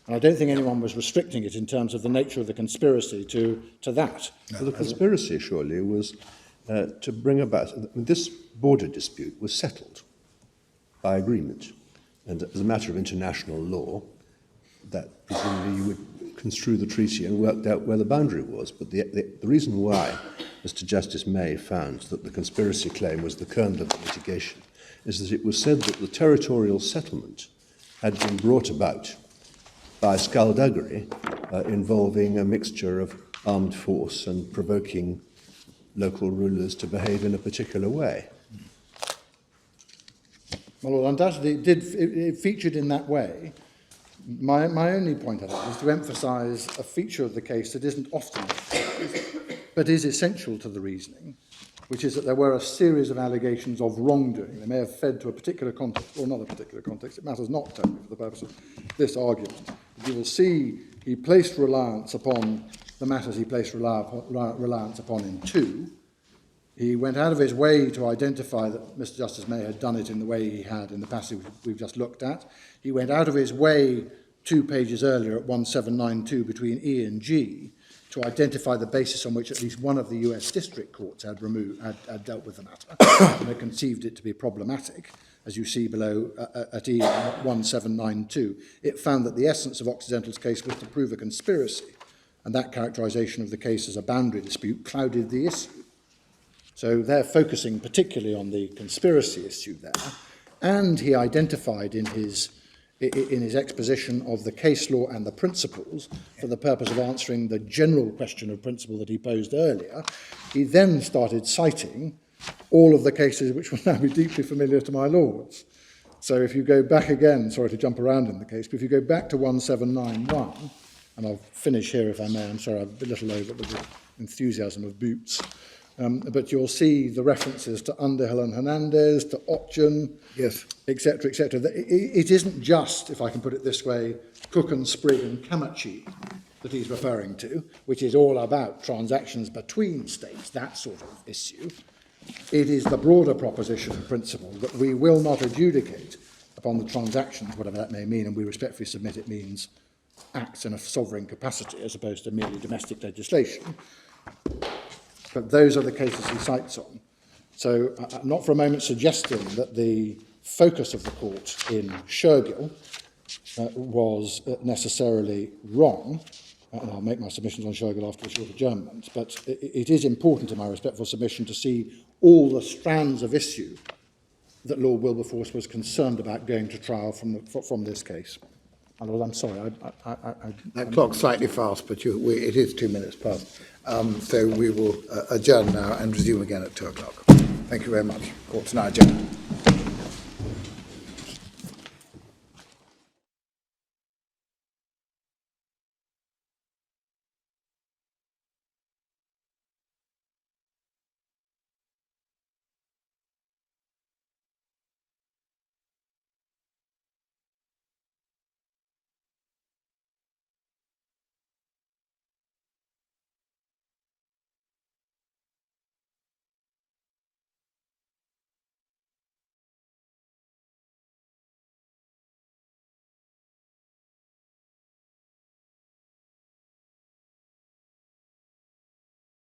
And I don't think anyone was restricting it in terms of the nature of the conspiracy to that. Well, the conspiracy, surely, was to bring about... This border dispute was settled by agreement. And as a matter of international law, that presumably you would construe the treaty and worked out where the boundary was. But the reason why Mr. Justice May found that the conspiracy claim was the kernel of the litigation is that it was said that the territorial settlement had been brought about by skullduggery involving a mixture of armed force and provoking local rulers to behave in a particular way. Well, undoubtedly it featured in that way. My only point of it is to emphasise a feature of the case that isn't often but is essential to the reasoning, which is that there were a series of allegations of wrongdoing. They may have fed to a particular context or not a particular context. It matters not totally for the purpose of this argument. You will see he placed reliance upon the matters he placed reliance upon in 2. He went out of his way to identify that Mr. Justice May had done it in the way he had in the passage we've just looked at. He went out of his way 2 pages earlier at 1792 between E and G to identify the basis on which at least one of the US district courts had dealt with the matter and had conceived it to be problematic. As you see below at E 1792, it found that the essence of Occidental's case was to prove a conspiracy, and that characterization of the case as a boundary dispute clouded the issue. So they're focusing particularly on the conspiracy issue there, and he identified in his exposition of the case law and the principles for the purpose of answering the general question of principle that he posed earlier. He then started citing all of the cases which will now be deeply familiar to my lords. So if you go back again, sorry to jump around in the case, but if you go back to 1791, and I'll finish here if I may, I'm sorry, I'm a little over with the enthusiasm of boots. But you'll see the references to Underhill and Hernandez, to Otgen, yes, etc., etc. It isn't just, if I can put it this way, Cook and Sprigg and Camachi that he's referring to, which is all about transactions between states, that sort of issue, it is the broader proposition and principle that we will not adjudicate upon the transactions, whatever that may mean, and we respectfully submit it means acts in a sovereign capacity as opposed to merely domestic legislation. But those are the cases he cites on. So I'm not for a moment suggesting that the focus of the court in Shergill was necessarily wrong, and I'll make my submissions on Shergill after a short adjournment, but it is important in my respectful submission to see all the strands of issue that Lord Wilberforce was concerned about going to trial from this case. And I'm sorry, That clock's slightly fast, but it is 2 minutes past. So we will adjourn now and resume again at 2 o'clock. Thank you very much. Court's now adjourned.